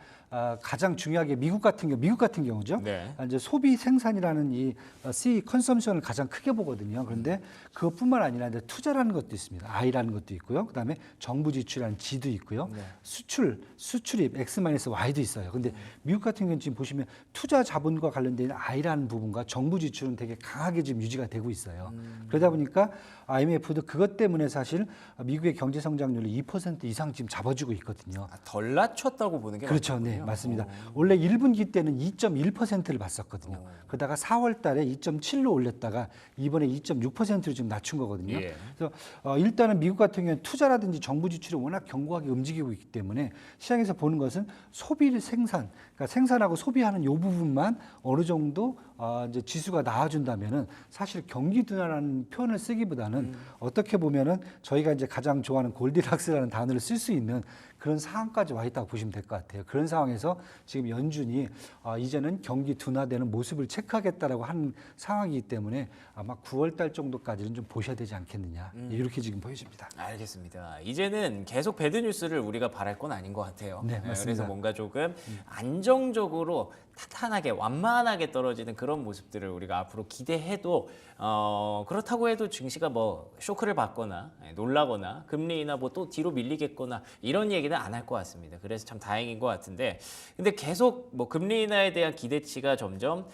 가장 중요하게 미국 같은 경우죠. 네. 이제 소비 생산이라는 이 C 컨섬션을 가장 크게 보거든요. 그런데 그것뿐만 아니라 이제 투자라는 것도 있습니다. I라는 것도 있고요. 그다음에 정부 지출이라는 G도 있고요. 수출입 X-Y도 있어요. 근데 미국 같은 경우는 지금 보시면 투자 자본과 관련된 I라는 부분과 정부 지출은 되게 강하게 지금 유지가 되고 있어요. 그러다 보니까 IMF도 그것 때문에 사실 미국의 경제 성장률을 2% 이상 지금 잡아주고 있거든요. 덜 낮췄다고 보는 게 그렇죠. 맞군요. 네, 맞습니다. 원래 1분기 때는 2.1%를 봤었거든요. 그러다가 4월 달에 2.7로 올렸다가 이번에 2.6%로 지금 낮춘 거거든요. 예. 그래서 일단은 미국 같은 경우는 투자라든지 정부 지출이 워낙 견고하게 움직이고 있기 때문에 시장에서 보는 것은 소비를 그러니까 생산하고 소비하는 이 부분만 어느 정도 이제 지수가 나와준다면은 사실 경기 둔화라는 표현을 쓰기보다는 어떻게 보면은 저희가 이제 가장 좋아하는 골디락스라는 단어를 쓸 수 있는 그런 상황까지 와 있다고 보시면 될 것 같아요. 그런 상황에서 지금 연준이 이제는 경기 둔화되는 모습을 체크하겠다라고 하는 상황이기 때문에 아마 9월 달 정도까지는 좀 보셔야 되지 않겠느냐 이렇게 지금 보여집니다. 알겠습니다. 이제는 계속 배드 뉴스를 우리가 바랄 건 아닌 것 같아요. 네, 맞습니다. 그래서 뭔가 조금 안정적으로 탄탄하게 완만하게 떨어지는 그런 모습들을 우리가 앞으로 기대해도 그렇다고 해도 증시가 뭐 쇼크를 받거나 놀라거나 금리 인하 뭐 또 뒤로 밀리겠거나 이런 얘기는 안 할 것 같습니다. 그래서 참 다행인 것 같은데 근데 계속 뭐 금리 인하에 대한 기대치가 점점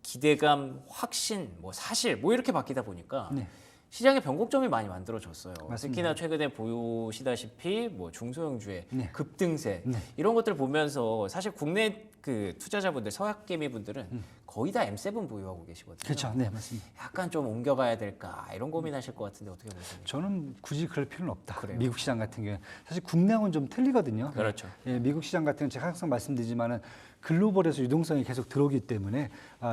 기대감, 확신, 뭐 사실 뭐 이렇게 바뀌다 보니까 네. 시장에 변곡점이 많이 만들어졌어요. 맞습니다. 특히나 최근에 보시다시피 뭐 중소형주의 네. 급등세 이런 것들 보면서 사실 국내 그 투자자분들 서학개미 분들은 거의 다 M7 보유하고 계시거든요. 그렇죠. 네, 맞습니다. 약간 좀 옮겨가야 될까 이런 고민하실 것 같은데 어떻게 보십니까? 저는 굳이 그럴 필요는 없다. 그래요? 미국 시장 같은 경우에 사실 국내하고는 좀 틀리거든요. 그렇죠. 예, 미국 시장 같은 경우는 제가 항상 말씀드리지만은 글로벌에서 유동성이 계속 들어오기 때문에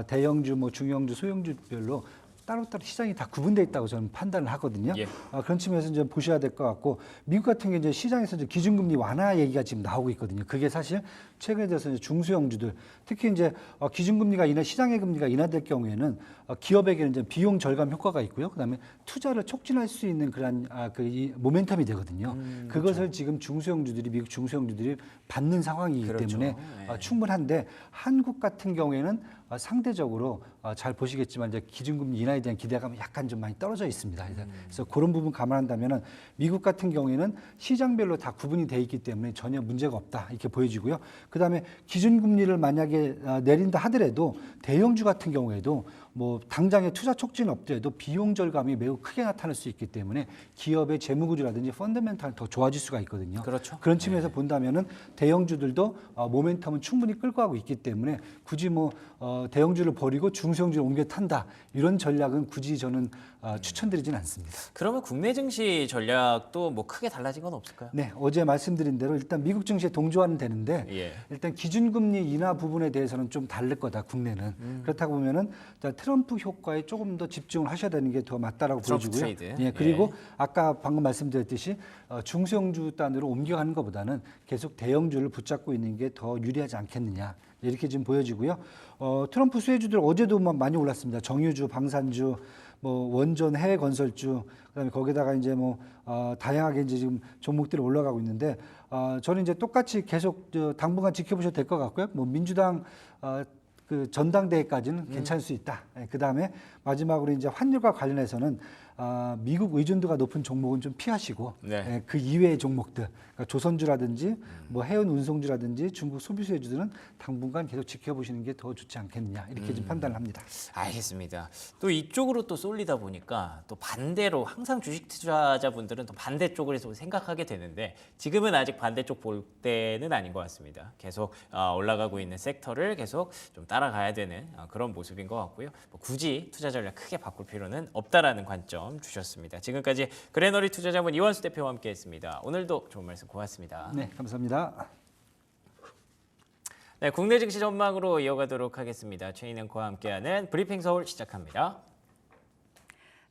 대형주, 뭐 중형주, 소형주별로 따로따로 시장이 다 구분되어 있다고 저는 판단을 하거든요. 예. 그런 측면에서 이제 보셔야 될 것 같고 미국 같은 경우 이제 시장에서 이제 기준금리 완화 얘기가 지금 나오고 있거든요. 그게 사실 최근에 들어서 이제 중소형주들 특히 이제 기준금리가 시장의 금리가 인하될 경우에는 기업에게는 이제 비용 절감 효과가 있고요. 그다음에 투자를 촉진할 수 있는 그런 이 모멘텀이 되거든요. 그것을 지금 미국 중소형주들이 받는 상황이기 그렇죠. 때문에 충분한데 한국 같은 경우에는 상대적으로 잘 보시겠지만 이제 기준금리 인하에 대한 기대감이 약간 좀 많이 떨어져 있습니다. 그래서 그런 부분 감안한다면은 미국 같은 경우에는 시장별로 다 구분이 돼 있기 때문에 전혀 문제가 없다 이렇게 보여지고요. 그다음에 기준금리를 만약에 내린다 하더라도 대형주 같은 경우에도 뭐 당장의 투자 촉진은 없더라도 비용 절감이 매우 크게 나타날 수 있기 때문에 기업의 재무 구조라든지 펀더멘탈은 더 좋아질 수가 있거든요. 그렇죠. 그런 측면에서 본다면은 대형주들도 모멘텀은 충분히 끌고 가고 있기 때문에 굳이 뭐 대형주를 버리고 중소형주를 옮겨 탄다 이런 전략은 굳이 저는 추천드리진 않습니다. 그러면 국내 증시 전략도 뭐 크게 달라진 건 없을까요? 네, 어제 말씀드린 대로 일단 미국 증시에 동조하는 되는데 예. 일단 기준금리 인하 부분에 대해서는 좀 다를 거다 국내는 그렇다고 보면은 일단 트럼프 효과에 조금 더 집중을 하셔야 되는 게 더 맞다라고 트럼프 보여지고요. 트레이드. 예, 그리고 아까 방금 말씀드렸듯이 중소형주 단으로 옮겨가는 것보다는 계속 대형주를 붙잡고 있는 게 더 유리하지 않겠느냐 이렇게 지금 보여지고요. 트럼프 수혜주들 어제도 많이 올랐습니다. 정유주, 방산주, 뭐 원전, 해외 건설주, 그다음에 거기다가 이제 뭐 다양하게 이제 지금 종목들이 올라가고 있는데 저는 이제 똑같이 계속 당분간 지켜보셔도 될 것 같고요. 뭐 민주당 그 전당대회까지는 괜찮을 수 있다. 그 다음에 마지막으로 이제 환율과 관련해서는 미국 의존도가 높은 종목은 좀 피하시고 네. 그 이외의 종목들, 그러니까 조선주라든지 뭐 해운 운송주라든지 중국 소비수혜주들은 당분간 계속 지켜보시는 게 더 좋지 않겠느냐 이렇게 좀 판단을 합니다. 알겠습니다. 또 이쪽으로 또 쏠리다 보니까 또 반대로 항상 주식 투자자분들은 또 반대쪽을 해서 생각하게 되는데 지금은 아직 반대쪽 볼 때는 아닌 것 같습니다. 계속 올라가고 있는 섹터를 계속 좀 따라가야 되는 그런 모습인 것 같고요. 뭐 굳이 투자 전략 크게 바꿀 필요는 없다라는 관점 주셨습니다. 지금까지 그레너리 투자자문 이원수 대표와 함께했습니다. 오늘도 좋은 말씀 고맙습니다. 네, 감사합니다. 네, 국내 증시 전망으로 이어가도록 하겠습니다. 최인 앵커와 함께하는 브리핑 서울 시작합니다.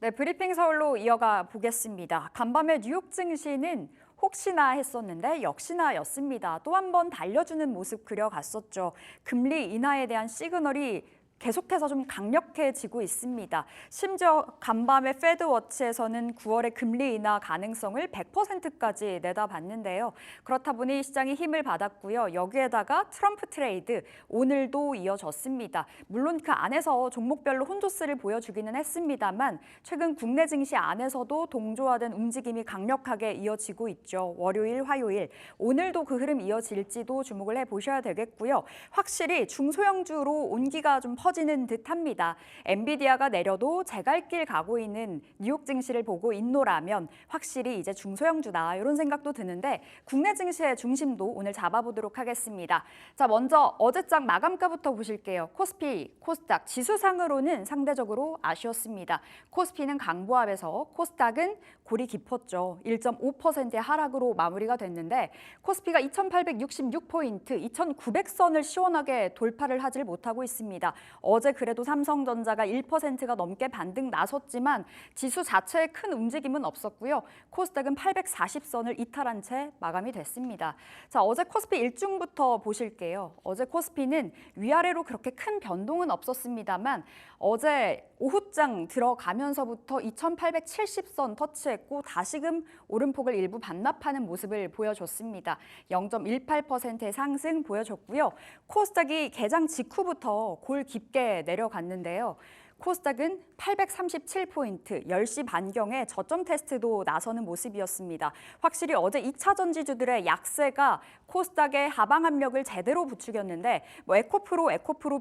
네, 브리핑 서울로 이어가 보겠습니다. 간밤에 뉴욕 증시는 혹시나 했었는데 역시나였습니다. 또 한 번 달려주는 모습 그려갔었죠. 금리 인하에 대한 시그널이 계속해서 좀 강력해지고 있습니다. 심지어 간밤에 패드워치에서는 9월의 금리 인하 가능성을 100%까지 내다봤는데요. 그렇다 보니 시장이 힘을 받았고요. 여기에다가 트럼프 트레이드 오늘도 이어졌습니다. 물론 그 안에서 종목별로 혼조세를 보여주기는 했습니다만 최근 국내 증시 안에서도 동조화된 움직임이 강력하게 이어지고 있죠. 월요일, 화요일 오늘도 그 흐름 이어질지도 주목을 해보셔야 되겠고요. 확실히 중소형주로 온기가 좀 퍼지는 듯합니다. 엔비디아가 내려도 제갈길 가고 있는 뉴욕 증시를 보고 있노라면 확실히 이제 중소형주다 이런 생각도 드는데 국내 증시의 중심도 오늘 잡아보도록 하겠습니다. 자, 먼저 어제장 마감가부터 보실게요. 코스피, 코스닥 지수상으로는 상대적으로 아쉬웠습니다. 코스피는 강보합에서 코스닥은 골이 깊었죠. 1.5%의 하락으로 마무리가 됐는데 코스피가 2,866포인트, 2,900선을 시원하게 돌파를 하질 못하고 있습니다. 어제 그래도 삼성전자가 1%가 넘게 반등 나섰지만 지수 자체에 큰 움직임은 없었고요. 코스닥은 840선을 이탈한 채 마감이 됐습니다. 자, 어제 코스피 일중부터 보실게요. 어제 코스피는 위아래로 그렇게 큰 변동은 없었습니다만 어제 오후장 들어가면서부터 2,870선 터치했고 다시금 오름폭을 일부 반납하는 모습을 보여줬습니다. 0.18%의 상승 보여줬고요. 코스닥이 개장 직후부터 골 깊게 내려갔는데요. 코스닥은 837포인트, 10시 반경에 저점 테스트도 나서는 모습이었습니다. 확실히 어제 2차 전지주들의 약세가 코스닥의 하방 압력을 제대로 부추겼는데 에코프로,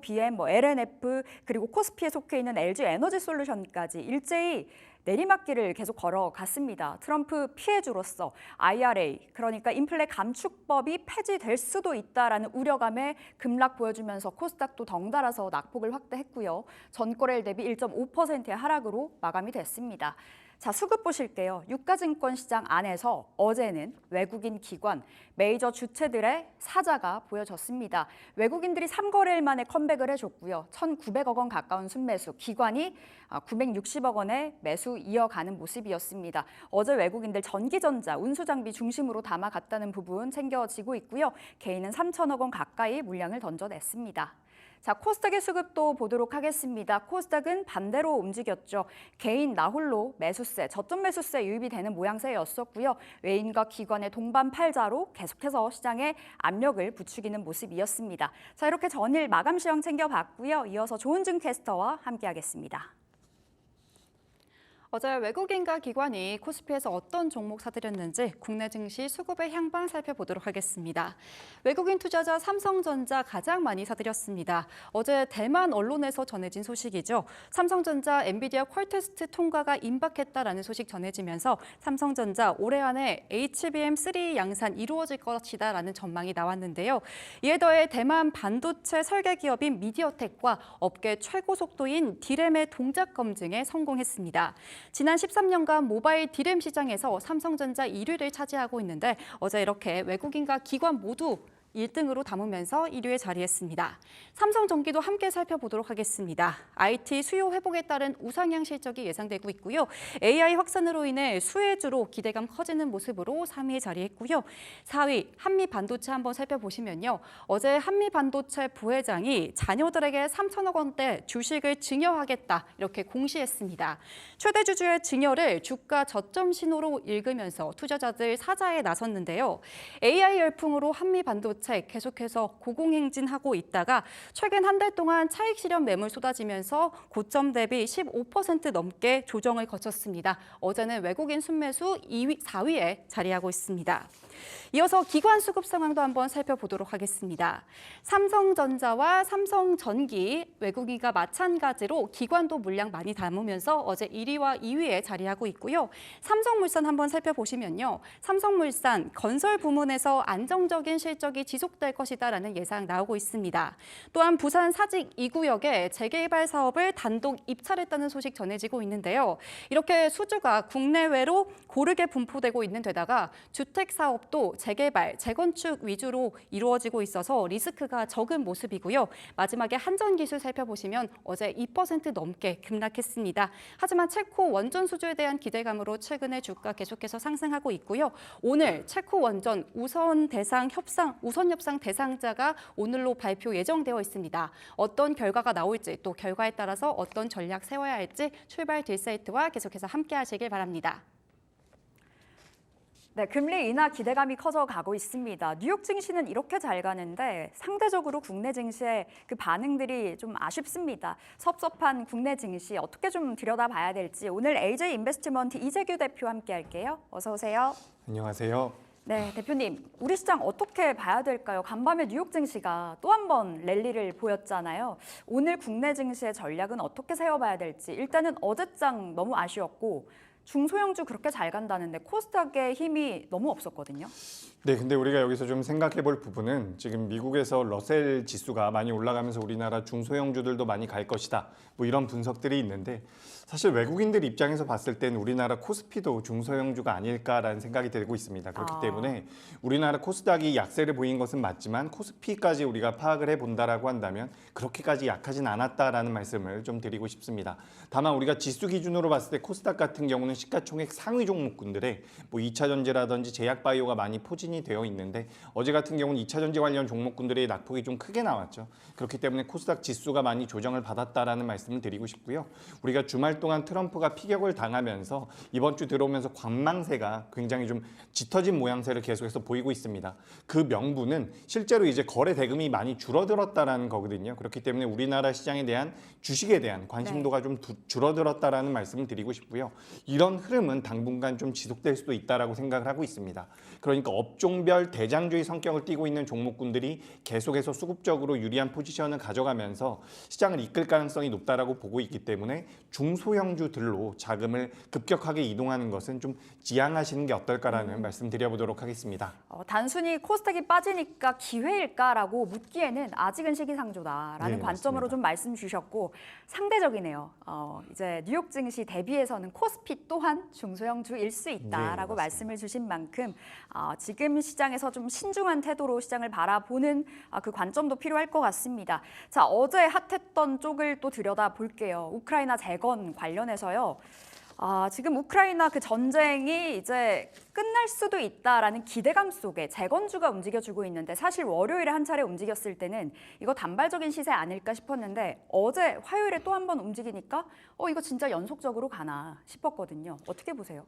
BM, LNF 그리고 코스피에 속해 있는 LG 에너지 솔루션까지 일제히 내리막길을 계속 걸어갔습니다. 트럼프 피해주로서 IRA, 그러니까 인플레 감축법이 폐지될 수도 있다라는 우려감에 급락 보여주면서 코스닥도 덩달아서 낙폭을 확대했고요. 전거래일 대비 1.5%의 하락으로 마감이 됐습니다. 자, 수급 보실게요. 유가증권 시장 안에서 어제는 외국인 기관, 메이저 주체들의 사자가 보여졌습니다. 외국인들이 3거래일 만에 컴백을 해줬고요. 1,900억 원 가까운 순매수, 기관이 960억 원의 매수 이어가는 모습이었습니다. 어제 외국인들 전기전자, 운수장비 중심으로 담아갔다는 부분 챙겨지고 있고요. 개인은 3천억 원 가까이 물량을 던져냈습니다. 자, 코스닥의 수급도 보도록 하겠습니다. 코스닥은 반대로 움직였죠. 개인 나홀로 매수세, 저점 매수세 유입이 되는 모양새였었고요. 외인과 기관의 동반 팔자로 계속해서 시장에 압력을 부추기는 모습이었습니다. 자, 이렇게 전일 마감 시황 챙겨봤고요. 이어서 조은중 캐스터와 함께하겠습니다. 어제 외국인과 기관이 코스피에서 어떤 종목 사들였는지 국내 증시 수급의 향방 살펴보도록 하겠습니다. 외국인 투자자 삼성전자 가장 많이 사들였습니다. 어제 대만 언론에서 전해진 소식이죠. 삼성전자 엔비디아 퀄테스트 통과가 임박했다라는 소식 전해지면서 삼성전자 올해 안에 HBM3 양산 이루어질 것이다라는 전망이 나왔는데요. 이에 더해 대만 반도체 설계 기업인 미디어텍과 업계 최고 속도인 D램의 동작 검증에 성공했습니다. 지난 13년간 모바일 D램 시장에서 삼성전자 1위를 차지하고 있는데 어제 이렇게 외국인과 기관 모두 1등으로 담으면서 1위에 자리했습니다. 삼성전기도 함께 살펴보도록 하겠습니다. IT 수요 회복에 따른 우상향 실적이 예상되고 있고요. AI 확산으로 인해 수혜주로 기대감 커지는 모습으로 3위에 자리했고요. 4위 한미반도체 한번 살펴보시면요. 어제 한미반도체 부회장이 자녀들에게 3천억 원대 주식을 증여하겠다 이렇게 공시했습니다. 최대 주주의 증여를 주가 저점 신호로 읽으면서 투자자들 사자에 나섰는데요. AI 열풍으로 한미반도체 계속해서 고공행진하고 있다가 최근 한 달 동안 차익 실현 매물 쏟아지면서 고점 대비 15% 넘게 조정을 거쳤습니다. 어제는 외국인 순매수 4위에 자리하고 있습니다. 이어서 기관 수급 상황도 한번 살펴보도록 하겠습니다. 삼성전자와 삼성전기, 외국인과 마찬가지로 기관도 물량 많이 담으면서 어제 1위와 2위에 자리하고 있고요. 삼성물산 한번 살펴보시면요. 삼성물산 건설 부문에서 안정적인 실적이 지속될 것이다라는 예상 나오고 있습니다. 또한 부산 사직 2구역에 재개발 사업을 단독 입찰했다는 소식 전해지고 있는데요. 이렇게 수주가 국내외로 고르게 분포되고 있는 데다가 주택 사업도 재개발, 재건축 위주로 이루어지고 있어서 리스크가 적은 모습이고요. 마지막에 한전기술 살펴보시면 어제 2% 넘게 급락했습니다. 하지만 체코 원전 수주에 대한 기대감으로 최근에 주가 계속해서 상승하고 있고요. 오늘 체코 원전 우선 협상 대상자가 오늘로 발표 예정되어 있습니다. 어떤 결과가 나올지 또 결과에 따라서 어떤 전략 세워야 할지 출발 딜사이트와 계속해서 함께 하시길 바랍니다. 네, 금리 인하 기대감이 커져가고 있습니다. 뉴욕 증시는 이렇게 잘 가는데 상대적으로 국내 증시의 그 반응들이 좀 아쉽습니다. 섭섭한 국내 증시 어떻게 좀 들여다봐야 될지 오늘 AJ 인베스트먼트 이재규 대표 함께 할게요. 어서 오세요. 안녕하세요. 네, 대표님, 우리 시장 어떻게 봐야 될까요? 간밤에 뉴욕 증시가 또 한 번 랠리를 보였잖아요. 오늘 국내 증시의 전략은 어떻게 세워봐야 될지 일단은 어제장 너무 아쉬웠고 중소형주 그렇게 잘 간다는데 코스닥의 힘이 너무 없었거든요. 네, 근데 우리가 여기서 좀 생각해 볼 부분은 지금 미국에서 러셀 지수가 많이 올라가면서 우리나라 중소형주들도 많이 갈 것이다. 뭐 이런 분석들이 있는데 사실 외국인들 입장에서 봤을 땐 우리나라 코스피도 중소형주가 아닐까라는 생각이 들고 있습니다. 그렇기 때문에 우리나라 코스닥이 약세를 보인 것은 맞지만 코스피까지 우리가 파악을 해본다라고 한다면 그렇게까지 약하진 않았다라는 말씀을 좀 드리고 싶습니다. 다만 우리가 지수 기준으로 봤을 때 코스닥 같은 경우는 시가총액 상위 종목군들의 뭐 2차 전지라든지 제약바이오가 많이 포진이 되어 있는데 어제 같은 경우는 2차 전지 관련 종목군들의 낙폭이 좀 크게 나왔죠. 그렇기 때문에 코스닥 지수가 많이 조정을 받았다라는 말씀을 드리고 싶고요. 우리가 주말 동안 트럼프가 피격을 당하면서 이번 주 들어오면서 관망세가 굉장히 좀 짙어진 모양새를 계속해서 보이고 있습니다. 그 명분은 실제로 이제 거래 대금이 많이 줄어들었다라는 거거든요. 그렇기 때문에 우리나라 시장에 대한 주식에 대한 관심도가 좀 줄어들었다라는 말씀을 드리고 싶고요. 이런 흐름은 당분간 좀 지속될 수도 있다라고 생각을 하고 있습니다. 그러니까 업종별 대장주의 성격을 띠고 있는 종목군들이 계속해서 수급적으로 유리한 포지션을 가져가면서 시장을 이끌 가능성이 높다라고 보고 있기 때문에 중소형주들로 자금을 급격하게 이동하는 것은 좀 지양하시는 게 어떨까라는 말씀 드려보도록 하겠습니다. 단순히 코스닥이 빠지니까 기회일까라고 묻기에는 아직은 시기상조다라는 네, 관점으로 맞습니다. 좀 말씀 주셨고 상대적이네요. 이제 뉴욕 증시 대비해서는 코스피 또한 중소형주일 수 있다라고 네, 말씀을 주신 만큼 지금 시장에서 좀 신중한 태도로 시장을 바라보는 그 관점도 필요할 것 같습니다. 자, 어제 핫했던 쪽을 또 들여다 볼게요. 우크라이나 재건 관련해서요. 지금 우크라이나 그 전쟁이 이제 끝날 수도 있다라는 기대감 속에 재건주가 움직여주고 있는데 사실 월요일에 한 차례 움직였을 때는 이거 단발적인 시세 아닐까 싶었는데 어제 화요일에 또 한 번 움직이니까 이거 진짜 연속적으로 가나 싶었거든요. 어떻게 보세요?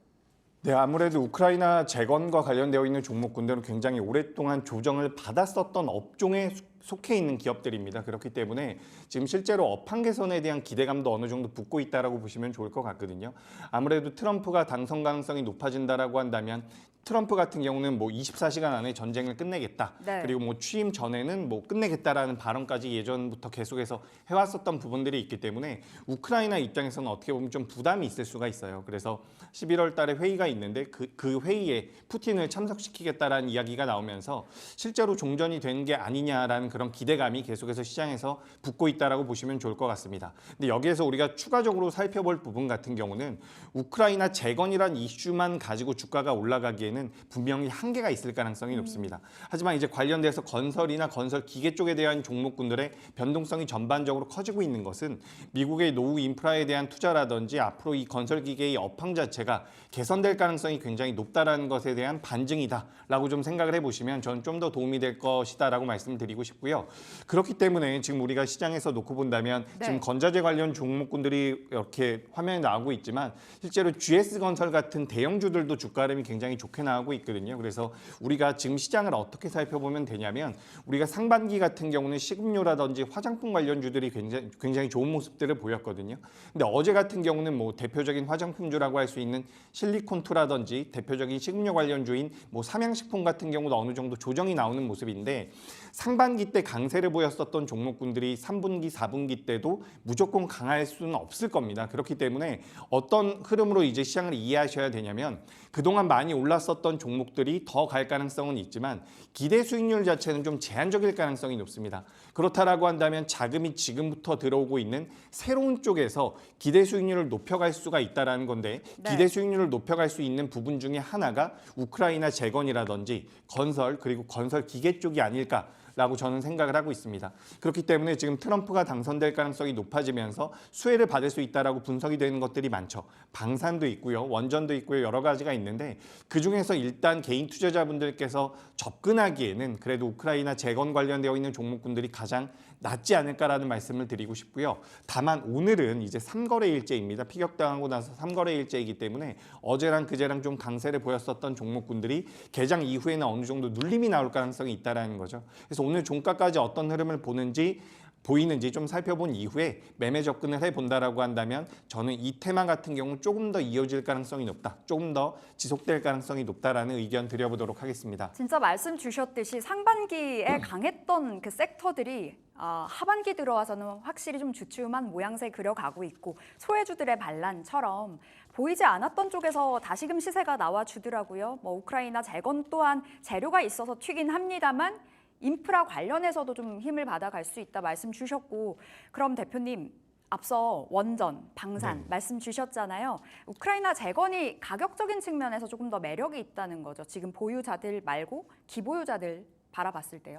네, 아무래도 우크라이나 재건과 관련되어 있는 종목군들은 굉장히 오랫동안 조정을 받았었던 업종에 속해 있는 기업들입니다. 그렇기 때문에 지금 실제로 업황 개선에 대한 기대감도 어느 정도 붙고 있다라고 보시면 좋을 것 같거든요. 아무래도 트럼프가 당선 가능성이 높아진다라고 한다면 트럼프 같은 경우는 뭐 24시간 안에 전쟁을 끝내겠다. 네. 그리고 뭐 취임 전에는 뭐 끝내겠다라는 발언까지 예전부터 계속해서 해왔었던 부분들이 있기 때문에 우크라이나 입장에서는 어떻게 보면 좀 부담이 있을 수가 있어요. 그래서 11월 달에 회의가 있는데 그 회의에 푸틴을 참석시키겠다라는 이야기가 나오면서 실제로 종전이 된 게 아니냐라는 그런 기대감이 계속해서 시장에서 붙고 있다라고 보시면 좋을 것 같습니다. 근데 여기에서 우리가 추가적으로 살펴볼 부분 같은 경우는 우크라이나 재건이란 이슈만 가지고 주가가 올라가기에는 분명히 한계가 있을 가능성이 높습니다. 하지만 이제 관련돼서 건설이나 건설 기계 쪽에 대한 종목군들의 변동성이 전반적으로 커지고 있는 것은 미국의 노후 인프라에 대한 투자라든지 앞으로 이 건설 기계의 업황 자체가 개선될 가능성이 굉장히 높다라는 것에 대한 반증이다라고 좀 생각을 해보시면 저는 좀 더 도움이 될 것이다라고 말씀드리고 싶고요. 그렇기 때문에 지금 우리가 시장에서 놓고 본다면 네. 지금 건자재 관련 종목군들이 이렇게 화면에 나오고 있지만 실제로 GS건설 같은 대형주들도 주가 흐름이 굉장히 좋게 나오고 있거든요. 그래서 우리가 지금 시장을 어떻게 살펴보면 되냐면 우리가 상반기 같은 경우는 식음료라든지 화장품 관련주들이 굉장히 좋은 모습들을 보였거든요. 근데 어제 같은 경우는 뭐 대표적인 화장품주라고 할 수 있는 실리콘투라든지 대표적인 식음료 관련주인 뭐 삼양식품 같은 경우도 어느 정도 조정이 나오는 모습인데 상반기 1분기 때 강세를 보였었던 종목군들이 3분기, 4분기 때도 무조건 강할 수는 없을 겁니다. 그렇기 때문에 어떤 흐름으로 이제 시장을 이해하셔야 되냐면 그동안 많이 올랐었던 종목들이 더 갈 가능성은 있지만 기대 수익률 자체는 좀 제한적일 가능성이 높습니다. 그렇다라고 한다면 자금이 지금부터 들어오고 있는 새로운 쪽에서 기대 수익률을 높여갈 수가 있다라는 건데 네. 기대 수익률을 높여갈 수 있는 부분 중에 하나가 우크라이나 재건이라든지 건설 그리고 건설 기계 쪽이 아닐까라고 저는 생각을 하고 있습니다. 그렇기 때문에 지금 트럼프가 당선될 가능성이 높아지면서 수혜를 받을 수 있다라고 분석이 되는 것들이 많죠. 방산도 있고요, 원전도 있고요, 여러 가지가 있는데 그 중에서 일단 개인 투자자분들께서 접근하기에는 그래도 우크라이나 재건 관련되어 있는 종목군들이 가장 낫지 않을까라는 말씀을 드리고 싶고요. 다만 오늘은 이제 3거래일째입니다. 피격당하고 나서 3거래일째이기 때문에 어제랑 그제랑 좀 강세를 보였었던 종목군들이 개장 이후에는 어느 정도 눌림이 나올 가능성이 있다라는 거죠. 그래서 오늘 종가까지 어떤 흐름을 보이는지 좀 살펴본 이후에 매매 접근을 해본다라고 한다면 저는 이 테마 같은 경우는 조금 더 이어질 가능성이 높다. 조금 더 지속될 가능성이 높다라는 의견 드려보도록 하겠습니다. 진짜 말씀 주셨듯이 상반기에 강했던 그 섹터들이 하반기 들어와서는 확실히 좀 주춤한 모양새 그려가고 있고 소외주들의 반란처럼 보이지 않았던 쪽에서 다시금 시세가 나와주더라고요. 뭐 우크라이나 재건 또한 재료가 있어서 튀긴 합니다만 인프라 관련해서도 좀 힘을 받아갈 수 있다 말씀 주셨고 그럼 대표님 앞서 원전, 방산 말씀 주셨잖아요. 우크라이나 재건이 가격적인 측면에서 조금 더 매력이 있다는 거죠. 지금 보유자들 말고 기보유자들 바라봤을 때요.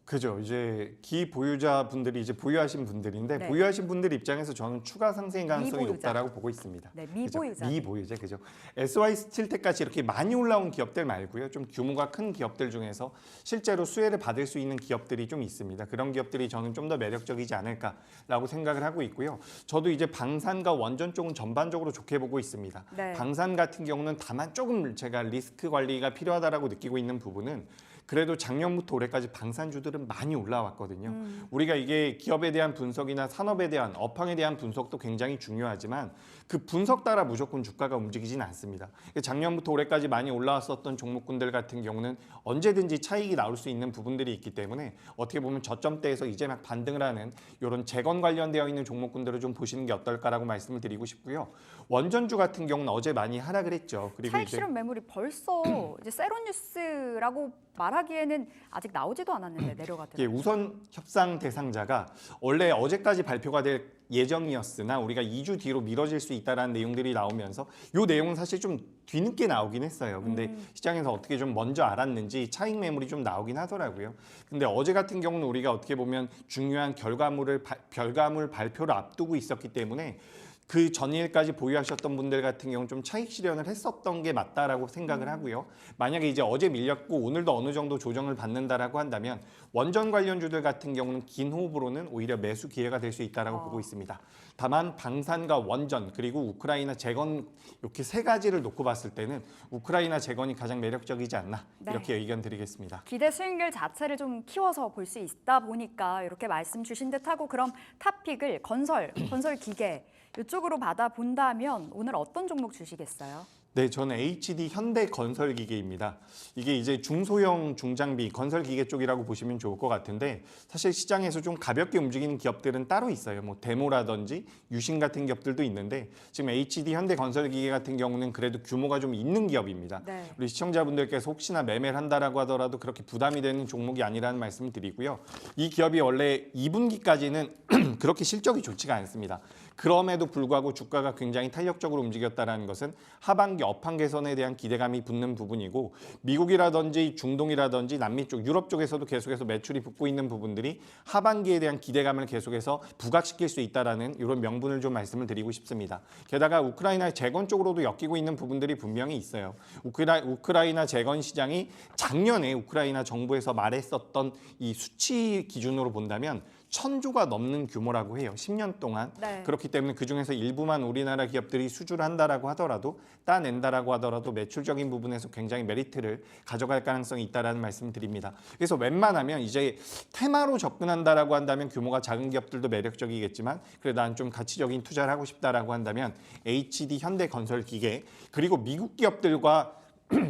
그죠. 이제 기보유자분들이 이제 보유하신 분들인데 네. 보유하신 분들 입장에서 저는 추가 상승 가능성이 미보유자. 높다라고 보고 있습니다. 네, 미보유자. 그죠? 미보유자, 그죠. SY 스틸텍같이 이렇게 많이 올라온 기업들 말고요. 좀 규모가 큰 기업들 중에서 실제로 수혜를 받을 수 있는 기업들이 좀 있습니다. 그런 기업들이 저는 좀 더 매력적이지 않을까라고 생각을 하고 있고요. 저도 이제 방산과 원전 쪽은 전반적으로 좋게 보고 있습니다. 네. 방산 같은 경우는 다만 조금 제가 리스크 관리가 필요하다라고 느끼고 있는 부분은 그래도 작년부터 올해까지 방산주들은 많이 올라왔거든요. 우리가 이게 기업에 대한 분석이나 산업에 대한 업황에 대한 분석도 굉장히 중요하지만 그 분석 따라 무조건 주가가 움직이지는 않습니다. 작년부터 올해까지 많이 올라왔었던 종목군들 같은 경우는 언제든지 차익이 나올 수 있는 부분들이 있기 때문에 어떻게 보면 저점대에서 이제 막 반등을 하는 이런 재건 관련되어 있는 종목군들을 좀 보시는 게 어떨까라고 말씀을 드리고 싶고요. 원전주 같은 경우는 어제 많이 하락을 했죠. 그리고 차익 이제 실현 매물이 벌써 이제 세로뉴스라고 말하기에는 아직 나오지도 않았는데 이게 내려가더라고요. 우선 협상 대상자가 원래 어제까지 발표가 될 예정이었으나 우리가 2주 뒤로 미뤄질 수 있다라는 내용들이 나오면서 이 내용은 사실 좀 뒤늦게 나오긴 했어요. 근데 시장에서 어떻게 좀 먼저 알았는지 차익 매물이 좀 나오긴 하더라고요. 근데 어제 같은 경우는 우리가 어떻게 보면 중요한 결과물 발표를 앞두고 있었기 때문에 그 전일까지 보유하셨던 분들 같은 경우는 좀 차익 실현을 했었던 게 맞다라고 생각을 하고요. 만약에 이제 어제 밀렸고 오늘도 어느 정도 조정을 받는다라고 한다면 원전 관련주들 같은 경우는 긴 호흡으로는 오히려 매수 기회가 될 수 있다라고 보고 있습니다. 다만 방산과 원전 그리고 우크라이나 재건 이렇게 세 가지를 놓고 봤을 때는 우크라이나 재건이 가장 매력적이지 않나 네. 이렇게 의견 드리겠습니다. 기대 수익률 자체를 좀 키워서 볼 수 있다 보니까 이렇게 말씀 주신 듯하고 그럼 탑픽을 건설 기계 이쪽으로 받아본다면 오늘 어떤 종목 주시겠어요? 네, 저는 HD 현대건설기계입니다. 이게 이제 중소형 중장비 건설기계 쪽이라고 보시면 좋을 것 같은데 사실 시장에서 좀 가볍게 움직이는 기업들은 따로 있어요. 뭐 데모라든지 유신 같은 기업들도 있는데 지금 HD 현대건설기계 같은 경우는 그래도 규모가 좀 있는 기업입니다. 네. 우리 시청자분들께서 혹시나 매매를 한다라고 하더라도 그렇게 부담이 되는 종목이 아니라는 말씀을 드리고요. 이 기업이 원래 2분기까지는 그렇게 실적이 좋지가 않습니다. 그럼에도 불구하고 주가가 굉장히 탄력적으로 움직였다는 것은 하반기 업황 개선에 대한 기대감이 붙는 부분이고 미국이라든지 중동이라든지 남미 쪽, 유럽 쪽에서도 계속해서 매출이 붙고 있는 부분들이 하반기에 대한 기대감을 계속해서 부각시킬 수 있다라는 이런 명분을 좀 말씀을 드리고 싶습니다. 게다가 우크라이나 재건 쪽으로도 엮이고 있는 부분들이 분명히 있어요. 우크라이나 재건 시장이 작년에 우크라이나 정부에서 말했었던 이 수치 기준으로 본다면 1,000조가 넘는 규모라고 해요. 10년 동안. 네. 그렇기 때문에 그중에서 일부만 우리나라 기업들이 수주를 한다라고 하더라도 따낸다라고 하더라도 매출적인 부분에서 굉장히 메리트를 가져갈 가능성이 있다라는 말씀을 드립니다. 그래서 웬만하면 이제 테마로 접근한다라고 한다면 규모가 작은 기업들도 매력적이겠지만 그래도 난 좀 가치적인 투자를 하고 싶다라고 한다면 HD 현대건설기계 그리고 미국 기업들과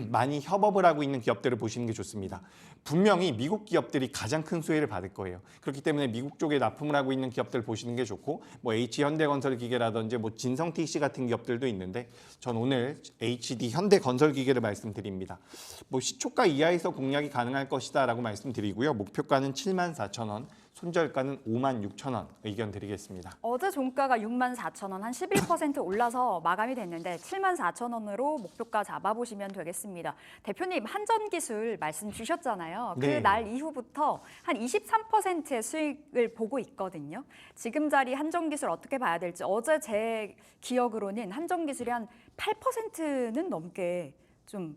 많이 협업을 하고 있는 기업들을 보시는 게 좋습니다. 분명히 미국 기업들이 가장 큰 수혜를 받을 거예요. 그렇기 때문에 미국 쪽에 납품을 하고 있는 기업들 보시는 게 좋고 뭐 H현대건설기계라든지 뭐 진성TC 같은 기업들도 있는데 전 오늘 HD 현대건설기계를 말씀드립니다. 뭐 시초가 이하에서 공략이 가능할 것이다라고 말씀드리고요. 목표가는 74,000원, 손절가는 56,000원 의견 드리겠습니다. 어제 종가가 64,000원, 한 11% 올라서 마감이 됐는데 74,000원으로 목표가 잡아보시면 되겠습니다. 대표님, 한전기술 말씀 주셨잖아요. 네. 그 날 이후부터 한 23%의 수익을 보고 있거든요. 지금 자리 한전기술 어떻게 봐야 될지 어제 제 기억으로는 한전기술이 한 8%는 넘게 좀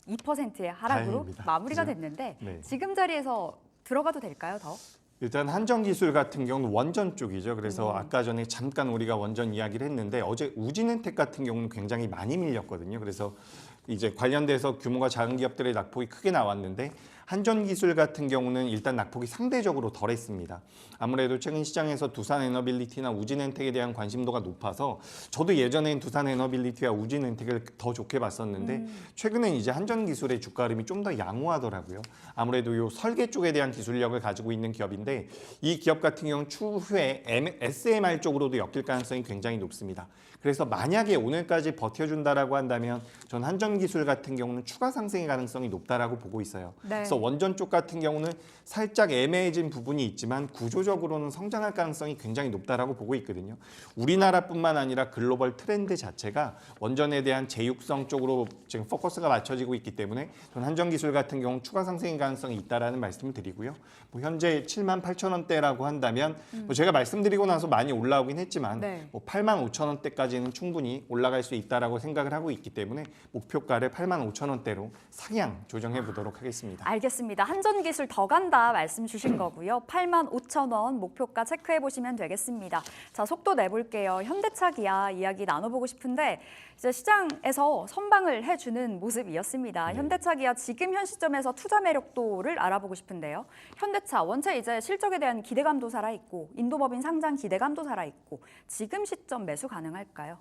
2%의 하락으로 다행입니다. 마무리가 그죠? 됐는데 네. 지금 자리에서 들어가도 될까요, 더? 일단 한전기술 같은 경우는 원전 쪽이죠. 그래서 아까 전에 잠깐 우리가 원전 이야기를 했는데 어제 우진엔텍 같은 경우는 굉장히 많이 밀렸거든요. 그래서 이제 관련돼서 규모가 작은 기업들의 낙폭이 크게 나왔는데 한전기술 같은 경우는 일단 낙폭이 상대적으로 덜했습니다. 아무래도 최근 시장에서 두산에너빌리티나 우진엔텍에 대한 관심도가 높아서 저도 예전엔 두산에너빌리티와 우진엔텍을 더 좋게 봤었는데 최근엔 이제 한전기술의 주가 흐름이 좀 더 양호하더라고요. 아무래도 요 설계 쪽에 대한 기술력을 가지고 있는 기업인데 이 기업 같은 경우는 추후에 SMR 쪽으로도 엮일 가능성이 굉장히 높습니다. 그래서 만약에 오늘까지 버텨준다라고 한다면 전 한전기술 같은 경우는 추가 상승의 가능성이 높다라고 보고 있어요. 네. 그래서 원전 쪽 같은 경우는 살짝 애매해진 부분이 있지만 구조적으로는 성장할 가능성이 굉장히 높다라고 보고 있거든요. 우리나라뿐만 아니라 글로벌 트렌드 자체가 원전에 대한 제육성 쪽으로 지금 포커스가 맞춰지고 있기 때문에 전 한전기술 같은 경우 추가 상승의 가능성이 있다라는 말씀을 드리고요. 뭐 현재 78,000원대라고 한다면 뭐 제가 말씀드리고 나서 많이 올라오긴 했지만 네. 뭐 85,000원대까지는 충분히 올라갈 수 있다라고 생각을 하고 있기 때문에 목표가를 85,000원대로 상향 조정해 보도록 하겠습니다. 알겠습니다. 한전기술 더 간다 말씀 주신 거고요. 85,000원 목표가 체크해 보시면 되겠습니다. 자, 속도 내볼게요. 현대차 기아 이야기 나눠보고 싶은데 이제 시장에서 선방을 해주는 모습이었습니다. 현대차 기아 지금 현 시점에서 투자 매력도를 알아보고 싶은데요. 현대차 원체 이제 실적에 대한 기대감도 살아있고 인도법인 상장 기대감도 살아있고 지금 시점 매수 가능할까요?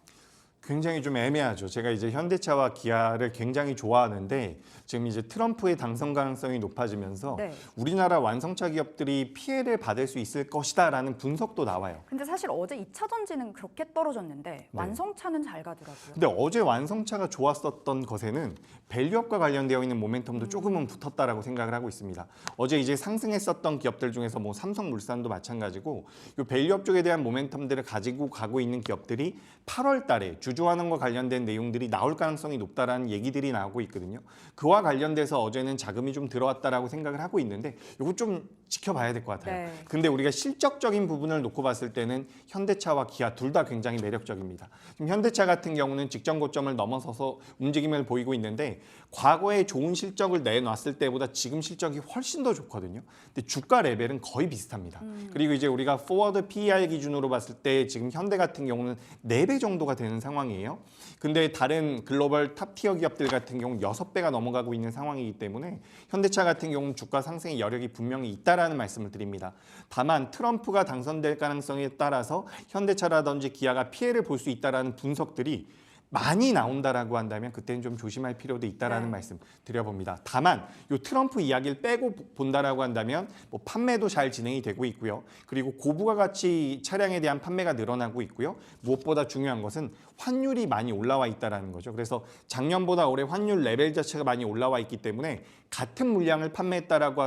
굉장히 좀 애매하죠. 제가 이제 현대차와 기아를 굉장히 좋아하는데 지금 이제 트럼프의 당선 가능성이 높아지면서 네. 우리나라 완성차 기업들이 피해를 받을 수 있을 것이다라는 분석도 나와요. 근데 사실 어제 2차 전지는 그렇게 떨어졌는데 완성차는 잘 가더라고요. 근데 어제 완성차가 좋았었던 것에는 밸류업과 관련되어 있는 모멘텀도 조금은 붙었다라고 생각을 하고 있습니다. 어제 이제 상승했었던 기업들 중에서 뭐 삼성물산도 마찬가지고 이 밸류업 쪽에 대한 모멘텀들을 가지고 가고 있는 기업들이 8월 달에 주주환원과 관련된 내용들이 나올 가능성이 높다라는 얘기들이 나오고 있거든요. 그와 관련돼서 어제는 자금이 좀 들어왔다라고 생각을 하고 있는데 이거 좀 지켜봐야 될 것 같아요. 네. 근데 우리가 실적적인 부분을 놓고 봤을 때는 현대차와 기아 둘 다 굉장히 매력적입니다. 지금 현대차 같은 경우는 직전 고점을 넘어서서 움직임을 보이고 있는데 과거에 좋은 실적을 내놨을 때보다 지금 실적이 훨씬 더 좋거든요. 근데 주가 레벨은 거의 비슷합니다. 그리고 이제 우리가 포워드 PER 기준으로 봤을 때 지금 현대 같은 경우는 4배 정도가 되는 상황이에요. 근데 다른 글로벌 탑티어 기업들 같은 경우는 6배가 넘어가고 있는 상황이기 때문에 현대차 같은 경우는 주가 상승의 여력이 분명히 있다라는 말씀을 드립니다. 다만 트럼프가 당선될 가능성에 따라서 현대차라든지 기아가 피해를 볼 수 있다라는 분석들이 많이 나온다라고 한다면 그때는 좀 조심할 필요도 있다라는 말씀 드려봅니다. 다만 이 트럼프 이야기를 빼고 본다라고 한다면 뭐 판매도 잘 진행이 되고 있고요. 그리고 고부가 가치 차량에 대한 판매가 늘어나고 있고요. 무엇보다 중요한 것은 환율이 많이 올라와 있다라는 거죠. 그래서 작년보다 올해 환율 레벨 자체가 많이 올라와 있기 때문에 같은 물량을 판매했다라고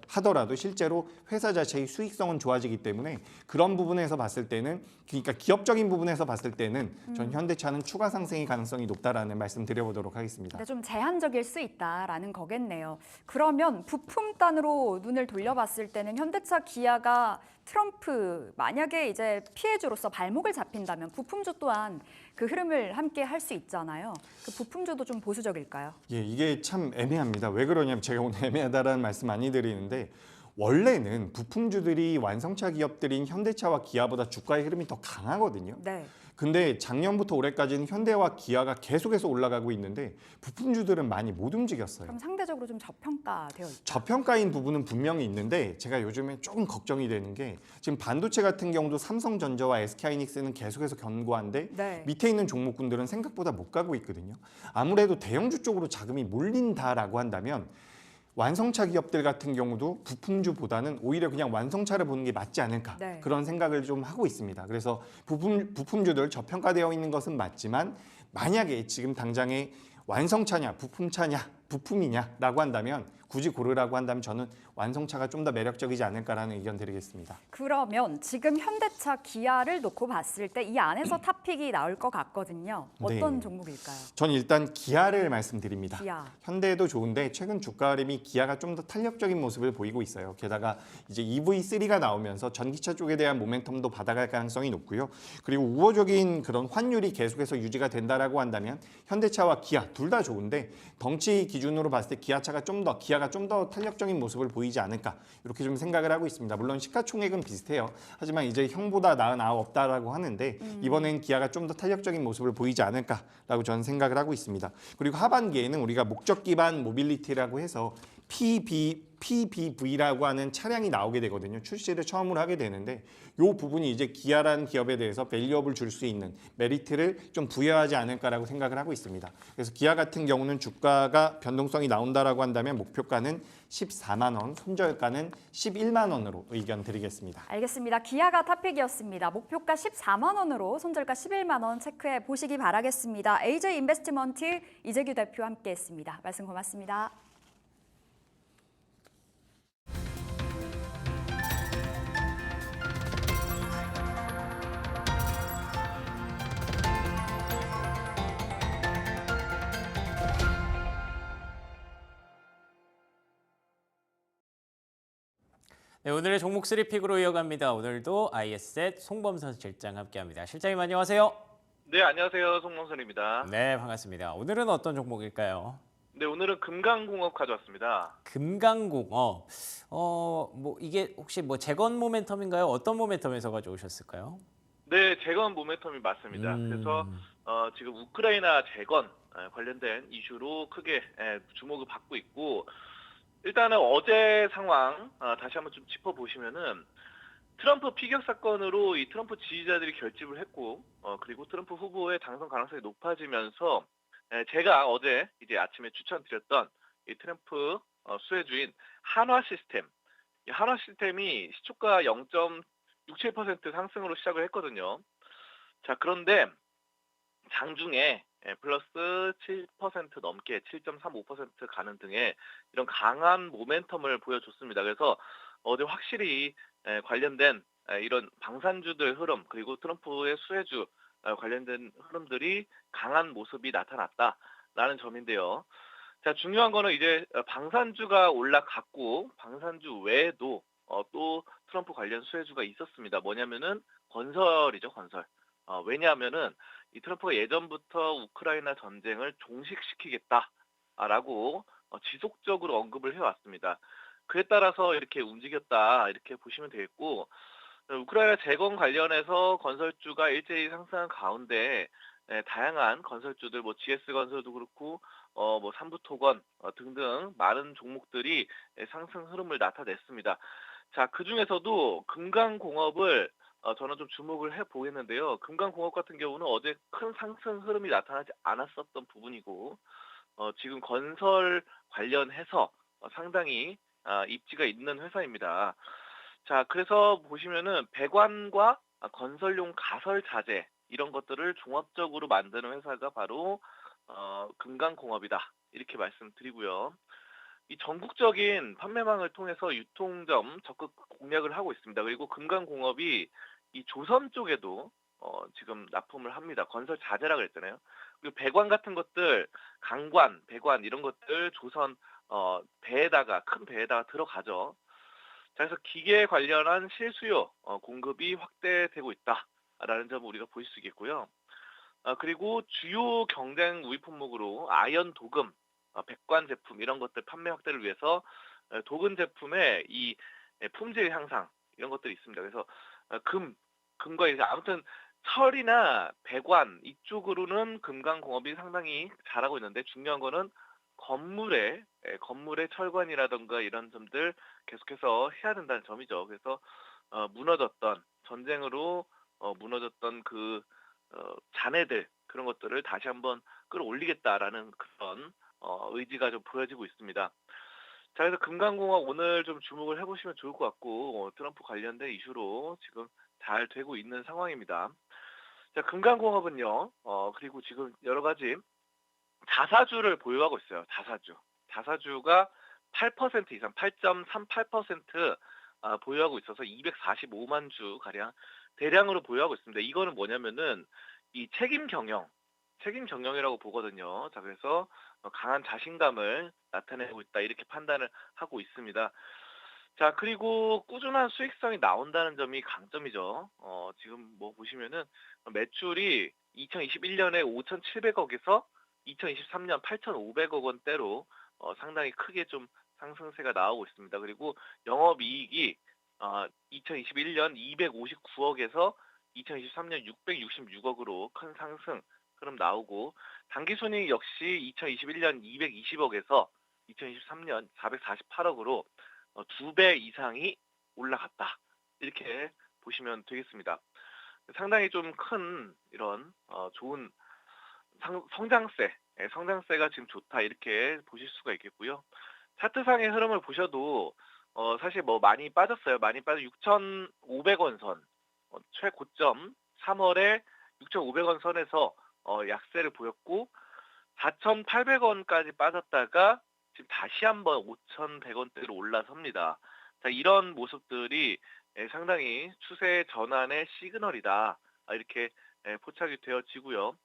하더라도 실제로 회사 자체의 수익성은 좋아지기 때문에 그런 부분에서 봤을 때는 그러니까 기업적인 부분에서 봤을 때는 전 현대차는 추가 상승의 가능성이 높다라는 말씀 드려보도록 하겠습니다. 근데 좀 제한적일 수 있다라는 거겠네요. 그러면 부품단으로 눈을 돌려봤을 때는 현대차 기아가 트럼프 만약에 이제 피해주로서 발목을 잡힌다면 부품주 또한 그 흐름을 함께 할 수 있잖아요. 그 부품주도 좀 보수적일까요? 예, 이게 참 애매합니다. 왜 그러냐면 제가 오늘 애매하다라는 말씀 많이 드리는데 원래는 부품주들이 완성차 기업들인 현대차와 기아보다 주가의 흐름이 더 강하거든요. 네. 근데 작년부터 올해까지는 현대와 기아가 계속해서 올라가고 있는데 부품주들은 많이 못 움직였어요. 그럼 상대적으로 좀 저평가되어 있다. 저평가인 부분은 분명히 있는데 제가 요즘에 조금 걱정이 되는 게 지금 반도체 같은 경우도 삼성전자와 SK하이닉스는 계속해서 견고한데 네. 밑에 있는 종목군들은 생각보다 못 가고 있거든요. 아무래도 대형주 쪽으로 자금이 몰린다라고 한다면 완성차 기업들 같은 경우도 부품주보다는 오히려 그냥 완성차를 보는 게 맞지 않을까 네. 그런 생각을 좀 하고 있습니다. 그래서 부품주들 저평가되어 있는 것은 맞지만 만약에 지금 당장에 완성차냐 부품차냐 부품이냐라고 한다면 굳이 고르라고 한다면 저는 완성차가 좀 더 매력적이지 않을까라는 의견 드리겠습니다. 그러면 지금 현대차, 기아를 놓고 봤을 때 이 안에서 탑픽이 나올 것 같거든요. 어떤 네. 종목일까요? 전 일단 기아를 말씀드립니다. 기아. 현대도 좋은데 최근 주가 흐름이 기아가 좀 더 탄력적인 모습을 보이고 있어요. 게다가 이제 EV3가 나오면서 전기차 쪽에 대한 모멘텀도 받아갈 가능성이 높고요. 그리고 우호적인 그런 환율이 계속해서 유지가 된다라고 한다면 현대차와 기아 둘 다 좋은데 덩치 기준으로 봤을 때 기아가 좀 더 탄력적인 모습을 보이지 않을까 이렇게 좀 생각을 하고 있습니다. 물론 시가총액은 비슷해요. 하지만 이제 형보다 나은 아우 없다라고 하는데 이번엔 기아가 좀 더 탄력적인 모습을 보이지 않을까라고 저는 생각을 하고 있습니다. 그리고 하반기에는 우리가 목적 기반 모빌리티라고 해서 PBV라고 하는 차량이 나오게 되거든요. 출시를 처음으로 하게 되는데 이 부분이 이제 기아라는 기업에 대해서 밸류업을 줄 수 있는 메리트를 좀 부여하지 않을까라고 생각을 하고 있습니다. 그래서 기아 같은 경우는 주가가 변동성이 나온다라고 한다면 목표가는 14만 원, 손절가는 11만 원으로 의견 드리겠습니다. 알겠습니다. 기아가 탑픽이었습니다. 목표가 14만 원으로 손절가 11만 원 체크해 보시기 바라겠습니다. AJ 인베스트먼트 이재규 대표 함께했습니다. 말씀 고맙습니다. 네, 오늘의 종목 3픽으로 이어갑니다. 오늘도 IS셋 송범선 실장 함께합니다. 실장님 안녕하세요. 네, 안녕하세요. 송범선입니다. 네, 반갑습니다. 오늘은 어떤 종목일까요? 네, 오늘은 금강공업 가져왔습니다. 금강공업. 뭐 이게 혹시 뭐 재건 모멘텀인가요? 어떤 모멘텀에서 가져오셨을까요? 네, 재건 모멘텀이 맞습니다. 그래서 지금 우크라이나 재건 관련된 이슈로 크게 주목을 받고 있고 일단은 어제 상황 다시 한번 좀 짚어보시면은 트럼프 피격 사건으로 이 트럼프 지지자들이 결집을 했고 그리고 트럼프 후보의 당선 가능성이 높아지면서 제가 어제 이제 아침에 추천드렸던 이 트럼프 수혜주인 한화 시스템, 이 한화 시스템이 시초가 0.67% 상승으로 시작을 했거든요. 자, 그런데 장중에 플러스 7% 넘게 7.35% 가는 등의 이런 강한 모멘텀을 보여줬습니다. 그래서 어제 확실히 관련된 이런 방산주들 흐름 그리고 트럼프의 수혜주 관련된 흐름들이 강한 모습이 나타났다라는 점인데요. 자, 중요한 거는 이제 방산주가 올라갔고 방산주 외에도 또 트럼프 관련 수혜주가 있었습니다. 뭐냐면은 건설이죠, 건설. 왜냐하면은 이 트럼프가 예전부터 우크라이나 전쟁을 종식시키겠다라고 지속적으로 언급을 해왔습니다. 그에 따라서 이렇게 움직였다 이렇게 보시면 되겠고 우크라이나 재건 관련해서 건설주가 일제히 상승한 가운데 다양한 건설주들 뭐 GS건설도 그렇고 뭐 삼부토건 등등 많은 종목들이 상승 흐름을 나타냈습니다. 자, 그중에서도 금강공업을 저는 좀 주목을 해보겠는데요. 금강공업 같은 경우는 어제 큰 상승 흐름이 나타나지 않았었던 부분이고 지금 건설 관련해서 상당히 입지가 있는 회사입니다. 자, 그래서 보시면은 배관과 건설용 가설 자재 이런 것들을 종합적으로 만드는 회사가 바로 금강공업이다 이렇게 말씀드리고요. 이 전국적인 판매망을 통해서 유통점 적극 공략을 하고 있습니다. 그리고 금강공업이 이 조선 쪽에도 지금 납품을 합니다. 건설 자재라 그랬잖아요. 그리고 배관 같은 것들, 강관, 배관 이런 것들 조선 배에다가 큰 배에다가 들어가죠. 자, 그래서 기계 관련한 실수요 공급이 확대되고 있다라는 점을 우리가 볼 수 있겠고요. 그리고 주요 경쟁 우위 품목으로 아연 도금, 백관 제품 이런 것들 판매 확대를 위해서 도금 제품에 이 품질 향상 이런 것들이 있습니다. 그래서 금과 이제 아무튼 철이나 배관 이쪽으로는 금강공업이 상당히 잘하고 있는데 중요한 거는 건물의 철관이라던가 이런 점들 계속해서 해야 된다는 점이죠. 그래서 무너졌던 전쟁으로 무너졌던 잔해들 그런 것들을 다시 한번 끌어올리겠다라는 그런 의지가 좀 보여지고 있습니다. 자, 그래서 금강공업 오늘 좀 주목을 해보시면 좋을 것 같고 트럼프 관련된 이슈로 지금 잘 되고 있는 상황입니다. 자, 금강공업은요. 그리고 지금 여러 가지 자사주를 보유하고 있어요. 자사주가 8% 이상, 8.38% 보유하고 있어서 245만 주 가량 대량으로 보유하고 있습니다. 이거는 뭐냐면은 이 책임 경영이라고 보거든요. 자, 그래서 강한 자신감을 나타내고 있다 이렇게 판단을 하고 있습니다. 자, 그리고 꾸준한 수익성이 나온다는 점이 강점이죠. 지금 뭐 보시면은 매출이 2021년에 5,700억에서 2023년 8,500억 원대로 상당히 크게 좀 상승세가 나오고 있습니다. 그리고 영업이익이 2021년 259억에서 2023년 666억으로 큰 상승 흐름 나오고 당기순이익 역시 2021년 220억에서 2023년 448억으로 2배 이상이 올라갔다. 이렇게 보시면 되겠습니다. 상당히 좀 큰 이런 좋은 성장세가 지금 좋다 이렇게 보실 수가 있겠고요. 차트상의 흐름을 보셔도 사실 뭐 많이 빠졌어요. 많이 빠져 6,500원 선 최고점 3월에 6,500원 선에서 약세를 보였고 4,800원까지 빠졌다가 지금 다시 한번 5,100원대로 올라섭니다. 자, 이런 모습들이 상당히 추세 전환의 시그널이다. 이렇게 포착이 되어지고요.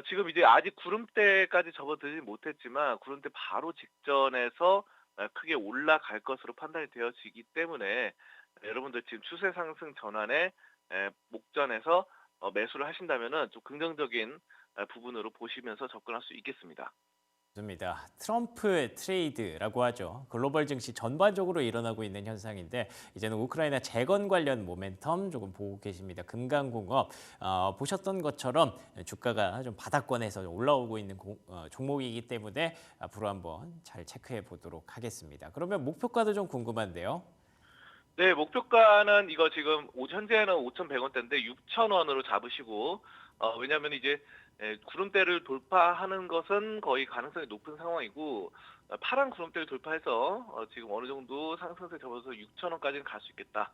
지금 이제 아직 구름대까지 접어들지 못했지만 구름대 바로 직전에서 크게 올라갈 것으로 판단이 되어지기 때문에 여러분들 지금 추세 상승 전환의 목전에서 매수를 하신다면은 좀 긍정적인 부분으로 보시면서 접근할 수 있겠습니다. 좋습니다. 트럼프 트레이드라고 하죠. 글로벌 증시 전반적으로 일어나고 있는 현상인데 이제는 우크라이나 재건 관련 모멘텀 조금 보고 계십니다. 금강공업 보셨던 것처럼 주가가 좀 바닥권에서 올라오고 있는 종목이기 때문에 앞으로 한번 잘 체크해 보도록 하겠습니다. 그러면 목표가도 좀 궁금한데요. 네, 목표가는 이거 지금 현재는 5,100원대인데 6,000원으로 잡으시고 왜냐하면 이제 구름대를 돌파하는 것은 거의 가능성이 높은 상황이고 파란 구름대를 돌파해서 지금 어느 정도 상승세 접어서 6,000원까지는 갈 수 있겠다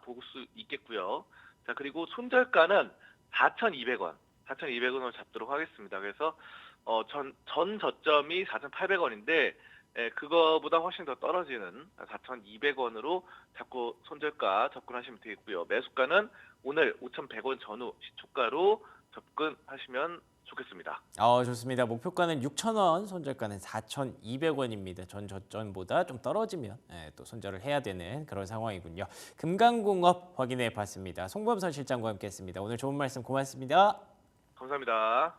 볼 수 있겠고요. 자, 그리고 손절가는 4,200원으로 잡도록 하겠습니다. 그래서 전 저점이 4,800원인데 그거보다 훨씬 더 떨어지는 4,200원으로 잡고 손절가 접근하시면 되겠고요. 매수가는 오늘 5,100원 전후 시초가로 접근하시면 좋겠습니다. 좋습니다. 목표가는 6,000원, 손절가는 4,200원입니다. 전 저점보다 좀 떨어지면 또 손절을 해야 되는 그런 상황이군요. 금강공업 확인해 봤습니다. 송범선 실장과 함께했습니다. 오늘 좋은 말씀 고맙습니다. 감사합니다.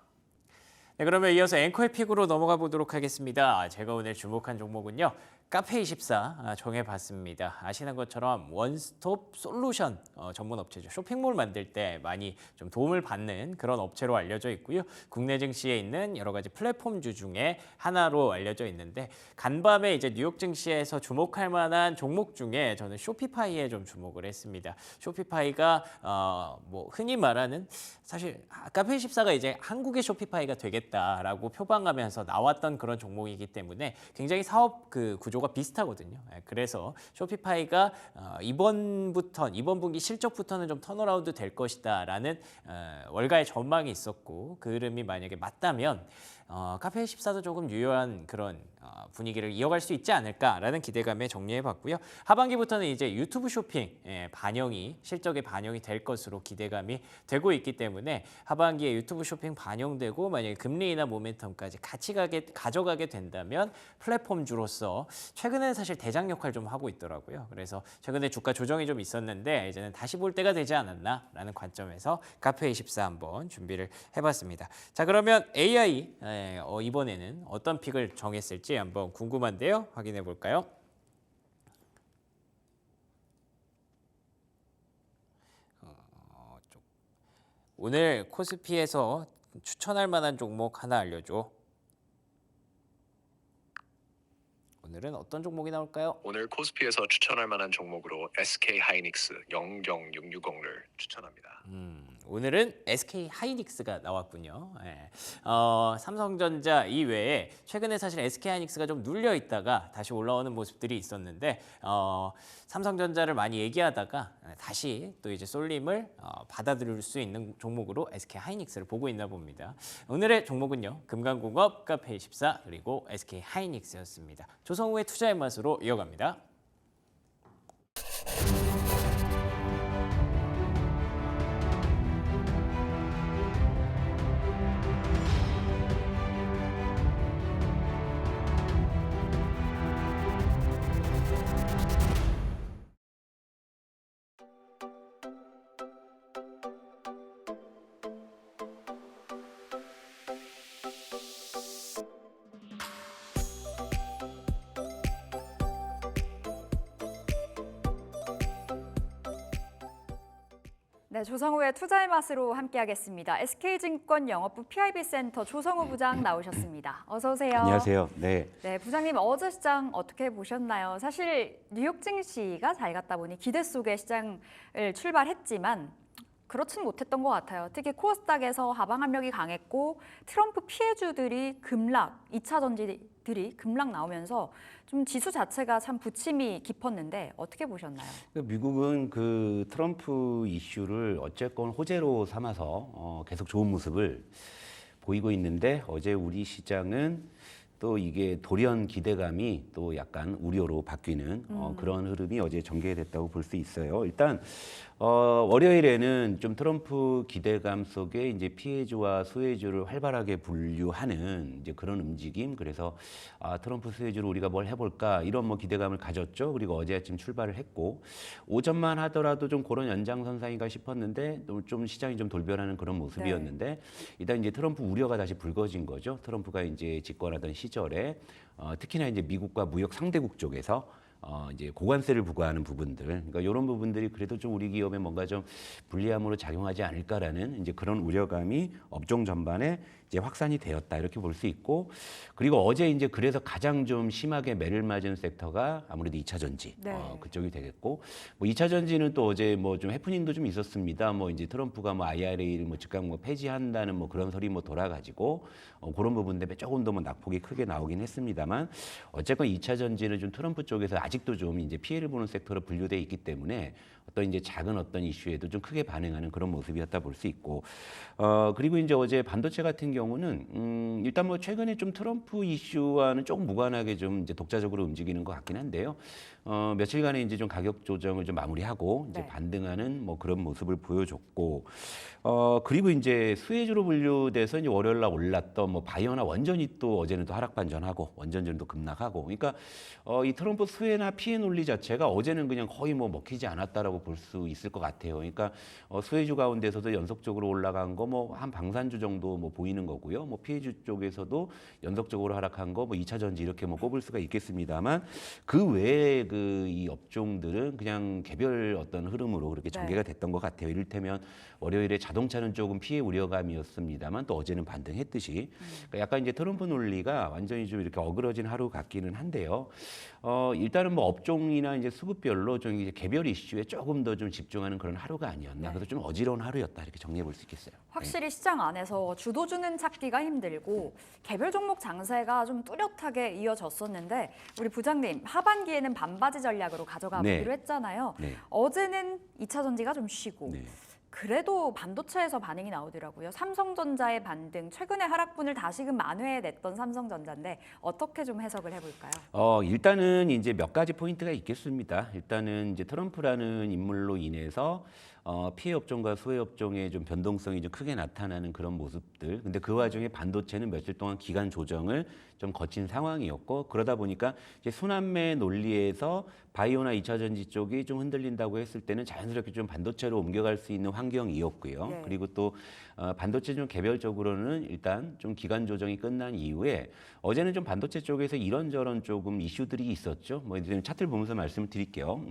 네, 그러면 이어서 앵커의 픽으로 넘어가 보도록 하겠습니다. 제가 오늘 주목한 종목은요. 카페24 정해봤습니다. 아시는 것처럼 원스톱 솔루션 전문 업체죠. 쇼핑몰 만들 때 많이 좀 도움을 받는 그런 업체로 알려져 있고요. 국내 증시에 있는 여러 가지 플랫폼주 중에 하나로 알려져 있는데 간밤에 이제 뉴욕 증시에서 주목할 만한 종목 중에 저는 쇼피파이에 좀 주목을 했습니다. 쇼피파이가 뭐 흔히 말하는 사실 카페24가 이제 한국의 쇼피파이가 되겠다라고 표방하면서 나왔던 그런 종목이기 때문에 굉장히 사업 그 구조가 비슷하거든요. 그래서 쇼피파이가 이번 분기 실적부터는 좀 턴어라운드 될 것이다라는 월가의 전망이 있었고 그 흐름이 만약에 맞다면 카페24도 조금 유효한 그런 분위기를 이어갈 수 있지 않을까라는 기대감에 정리해봤고요. 하반기부터는 이제 유튜브 쇼핑 실적에 반영이 될 것으로 기대감이 되고 있기 때문에 하반기에 유튜브 쇼핑 반영되고 만약에 금리나 모멘텀까지 같이 가져가게 된다면 플랫폼주로서 최근에는 사실 대장 역할 좀 하고 있더라고요. 그래서 최근에 주가 조정이 좀 있었는데 이제는 다시 볼 때가 되지 않았나라는 관점에서 카페24 한번 준비를 해봤습니다. 자, 그러면 AI 이번에는 어떤 픽을 정했을지 한번 궁금한데요. 확인해 볼까요? 오늘 코스피에서 추천할 만한 종목 하나 알려줘. 오늘은 어떤 종목이 나올까요? 오늘 코스피에서 추천할 만한 종목으로 SK 하이닉스 00660을 추천합니다. 오늘은 SK 하이닉스가 나왔군요. 예. 삼성전자 이외에 최근에 사실 SK 하이닉스가 좀 눌려 있다가 다시 올라오는 모습들이 있었는데 삼성전자를 많이 얘기하다가 다시 또 이제 쏠림을 받아들일 수 있는 종목으로 SK 하이닉스를 보고 있나 봅니다. 오늘의 종목은요, 금강공업, 카페24 그리고 SK 하이닉스였습니다. 조성우의 투자의 맛으로 이어갑니다. 네, 조성우의 투자의 맛으로 함께하겠습니다. SK증권 영업부 PIB센터 조성우 부장 나오셨습니다. 어서 오세요. 안녕하세요. 네. 네, 부장님 어제 시장 어떻게 보셨나요? 사실 뉴욕 증시가 잘 갔다 보니 기대 속에 시장을 출발했지만 그렇진 못했던 것 같아요. 특히 코스닥에서 하방 압력이 강했고 트럼프 피해주들이 급락, 2차 전지들이 급락 나오면서 좀 지수 자체가 참 부침이 깊었는데 어떻게 보셨나요? 미국은 그 트럼프 이슈를 어쨌건 호재로 삼아서 계속 좋은 모습을 보이고 있는데 어제 우리 시장은 또 이게 돌연 기대감이 또 약간 우려로 바뀌는 그런 흐름이 어제 전개됐다고 볼 수 있어요. 일단 월요일에는 좀 트럼프 기대감 속에 이제 피해주와 수혜주를 활발하게 분류하는 이제 그런 움직임. 그래서 트럼프 수혜주로 우리가 뭘 해볼까 이런 뭐 기대감을 가졌죠. 그리고 어제 아침 출발을 했고 오전만 하더라도 좀 그런 연장선상인가 싶었는데 좀 시장이 좀 돌변하는 그런 모습이었는데 일단 이제 트럼프 우려가 다시 불거진 거죠. 트럼프가 이제 집권하던 시절에 특히나 이제 미국과 무역 상대국 쪽에서 이제 고관세를 부과하는 부분들, 그러니까 이런 부분들이 그래도 좀 우리 기업에 뭔가 좀 불리함으로 작용하지 않을까라는 이제 그런 우려감이 업종 전반에 이제 확산이 되었다 이렇게 볼 수 있고, 그리고 어제 이제 그래서 가장 좀 심하게 매를 맞은 섹터가 아무래도 2차 전지 그쪽이 되겠고, 뭐 2차 전지는 또 어제 뭐 좀 해프닝도 좀 있었습니다. 뭐 이제 트럼프가 뭐 IRA를 뭐 즉각 뭐 폐지한다는 뭐 그런 소리 뭐 돌아가지고 그런 부분 때문에 조금 더 뭐 낙폭이 크게 나오긴 했습니다만 어쨌건 2차 전지는 좀 트럼프 쪽에서 아직도 좀 이제 피해를 보는 섹터로 분류돼 있기 때문에 어떤 이제 작은 어떤 이슈에도 좀 크게 반응하는 그런 모습이었다 볼 수 있고, 그리고 이제 어제 반도체 같은 경우는 일단 뭐 최근에 좀 트럼프 이슈와는 조금 무관하게 좀 이제 독자적으로 움직이는 것 같긴 한데요. 며칠간에 이제 좀 가격 조정을 좀 마무리하고 이제 반등하는 뭐 그런 모습을 보여줬고, 그리고 이제 수혜주로 분류돼서 이제 월요일 날 올랐던 뭐 바이오나 원전이 또 어제는 또 하락 반전하고 원전전도 급락하고, 그러니까 이 트럼프 수혜나 피해 논리 자체가 어제는 그냥 거의 뭐 먹히지 않았다라고 볼 수 있을 것 같아요. 그러니까 수혜주 가운데서도 연속적으로 올라간 거 뭐 한 방산주 정도 뭐 보이는 거고요. 뭐 피해주 쪽에서도 연속적으로 하락한 거 뭐 2차 전지 이렇게 뭐 꼽을 수가 있겠습니다만 그 외에 그 이 업종들은 그냥 개별 어떤 흐름으로 그렇게 전개가 됐던 것 같아요. 이를테면 월요일에 자동차는 조금 피해 우려감이었습니다만 또 어제는 반등했듯이 그러니까 약간 이제 트럼프 논리가 완전히 좀 이렇게 어그러진 하루 같기는 한데요. 일단은 뭐 업종이나 이제 수급별로 좀 이제 개별 이슈에 조금 더 좀 집중하는 그런 하루가 아니었나. 그래서 좀 어지러운 하루였다 이렇게 정리해 볼 수 있겠어요. 확실히 시장 안에서 주도주는 찾기가 힘들고 개별 종목 장세가 좀 뚜렷하게 이어졌었는데 우리 부장님 하반기에는 반바지 전략으로 가져가 보기로 했잖아요. 어제는 2차 전지가 좀 쉬고 그래도 반도체에서 반응이 나오더라고요. 삼성전자의 반등, 최근에 하락분을 다시금 만회해냈던 삼성전자인데 어떻게 좀 해석을 해볼까요? 일단은 이제 몇 가지 포인트가 있겠습니다. 일단은 이제 트럼프라는 인물로 인해서 피해 업종과 수혜 업종의 좀 변동성이 좀 크게 나타나는 그런 모습들. 근데 그 와중에 반도체는 며칠 동안 기간 조정을 좀 거친 상황이었고, 그러다 보니까 이제 순환매 논리에서 바이오나 2차 전지 쪽이 좀 흔들린다고 했을 때는 자연스럽게 좀 반도체로 옮겨갈 수 있는 환경이었고요. 그리고 또 반도체 좀 개별적으로는 일단 좀 기간 조정이 끝난 이후에 어제는 좀 반도체 쪽에서 이런저런 조금 이슈들이 있었죠. 뭐 이제 차트를 보면서 말씀을 드릴게요.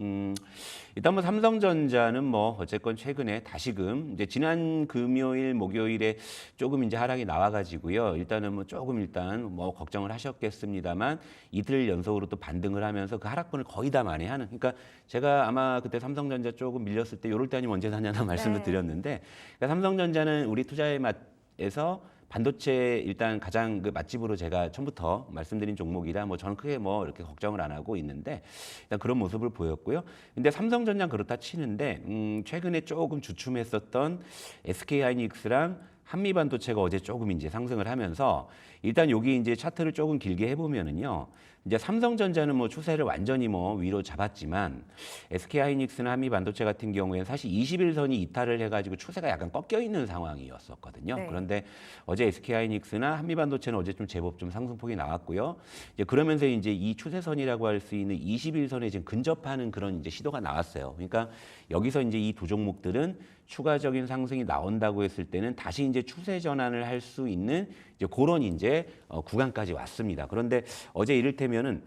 일단 뭐 삼성전자는 뭐 어쨌건 어쨌건 최근에 다시금 이제 지난 금요일, 목요일에 조금 이제 하락이 나와가지고요. 일단은 뭐 조금 일단 뭐 걱정을 하셨겠습니다만 이틀 연속으로 또 반등을 하면서 그 하락분을 거의 다 만회하는. 그러니까 제가 아마 그때 삼성전자 조금 밀렸을 때 요럴 때 아니면 언제 사냐는 말씀을 드렸는데, 그러니까 삼성전자는 우리 투자의 맛에서 반도체 일단 가장 그 맛집으로 제가 처음부터 말씀드린 종목이라 뭐 저는 크게 뭐 이렇게 걱정을 안 하고 있는데 일단 그런 모습을 보였고요. 근데 삼성전자 그렇다 치는데 최근에 조금 주춤했었던 SK하이닉스랑 한미반도체가 어제 조금 이제 상승을 하면서 일단 여기 이제 차트를 조금 길게 해보면은요. 이제 삼성전자는 뭐 추세를 완전히 뭐 위로 잡았지만 SK하이닉스나 한미반도체 같은 경우에는 사실 21선이 이탈을 해가지고 추세가 약간 꺾여 있는 상황이었었거든요. 네. 그런데 어제 SK하이닉스나 한미반도체는 어제 좀 제법 좀 상승폭이 나왔고요. 이제 그러면서 이제 이 추세선이라고 할 수 있는 21선에 지금 근접하는 그런 이제 시도가 나왔어요. 그러니까 여기서 이제 이 두 종목들은 추가적인 상승이 나온다고 했을 때는 다시 이제 추세 전환을 할 수 있는 이제 그런 이제 구간까지 왔습니다. 그런데 어제 이를테면은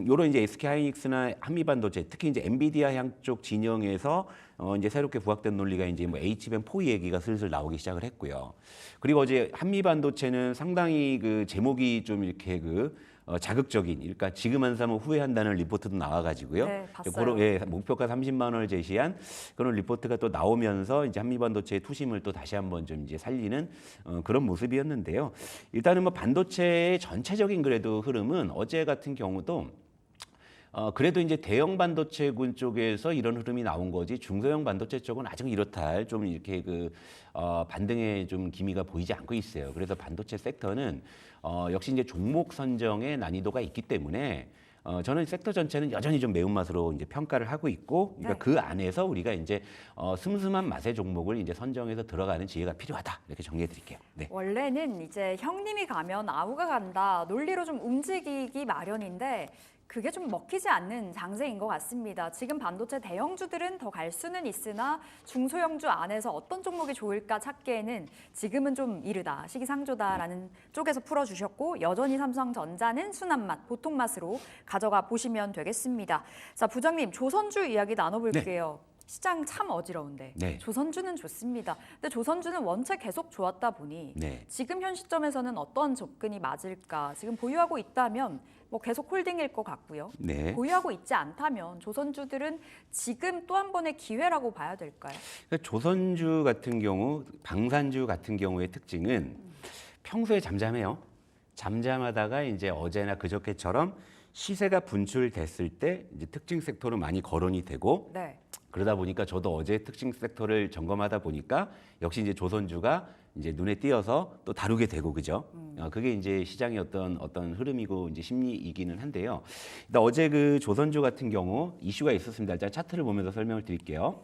요런 이제 SK하이닉스나 한미반도체 특히 이제 엔비디아 향 쪽 진영에서 이제 새롭게 부각된 논리가 이제 뭐 H밴 포 얘기가 슬슬 나오기 시작을 했고요. 그리고 어제 한미반도체는 상당히 그 제목이 좀 이렇게 자극적인, 그러니까 지금 안 사면 후회한다는 리포트도 나와가지고요. 네, 봤어요. 그런 목표가 30만 원을 제시한 그런 리포트가 또 나오면서 이제 한미반도체의 투심을 또 다시 한번 좀 이제 살리는 그런 모습이었는데요. 일단은 뭐 반도체의 전체적인 그래도 흐름은 어제 같은 경우도 그래도 이제 대형 반도체군 쪽에서 이런 흐름이 나온 거지 중소형 반도체 쪽은 아직 이렇다 할 좀 이렇게 반등의 좀 기미가 보이지 않고 있어요. 그래서 반도체 섹터는 역시 이제 종목 선정의 난이도가 있기 때문에 저는 섹터 전체는 여전히 좀 매운맛으로 이제 평가를 하고 있고, 그러니까 네. 그 안에서 우리가 이제 슴슴한 맛의 종목을 이제 선정해서 들어가는 지혜가 필요하다 이렇게 정리해 드릴게요. 네. 원래는 이제 형님이 가면 아우가 간다 논리로 좀 움직이기 마련인데 그게 좀 먹히지 않는 장세인 것 같습니다. 지금 반도체 대형주들은 더 갈 수는 있으나 중소형주 안에서 어떤 종목이 좋을까 찾기에는 지금은 좀 이르다, 시기상조다라는 쪽에서 풀어주셨고 여전히 삼성전자는 순한 맛, 보통 맛으로 가져가 보시면 되겠습니다. 자, 부장님 조선주 이야기 나눠볼게요. 시장 참 어지러운데 네. 조선주는 좋습니다. 근데 조선주는 원체 계속 좋았다 보니 네. 지금 현 시점에서는 어떤 접근이 맞을까? 지금 보유하고 있다면 뭐 계속 홀딩일 것 같고요. 네. 보유하고 있지 않다면 조선주들은 지금 또 한 번의 기회라고 봐야 될까요? 그러니까 조선주 같은 경우, 방산주 같은 경우의 특징은 평소에 잠잠해요. 잠잠하다가 이제 어제나 그저께처럼 시세가 분출됐을 때 이제 특징 섹터로 많이 거론이 되고, 네. 그러다 보니까 저도 어제 특징 섹터를 점검하다 보니까 역시 이제 조선주가 이제 눈에 띄어서 또 다루게 되고, 그죠? 그게 이제 시장의 어떤 흐름이고 이제 심리이기는 한데요. 일단 어제 그 조선주 같은 경우 이슈가 있었습니다. 일단 차트를 보면서 설명을 드릴게요.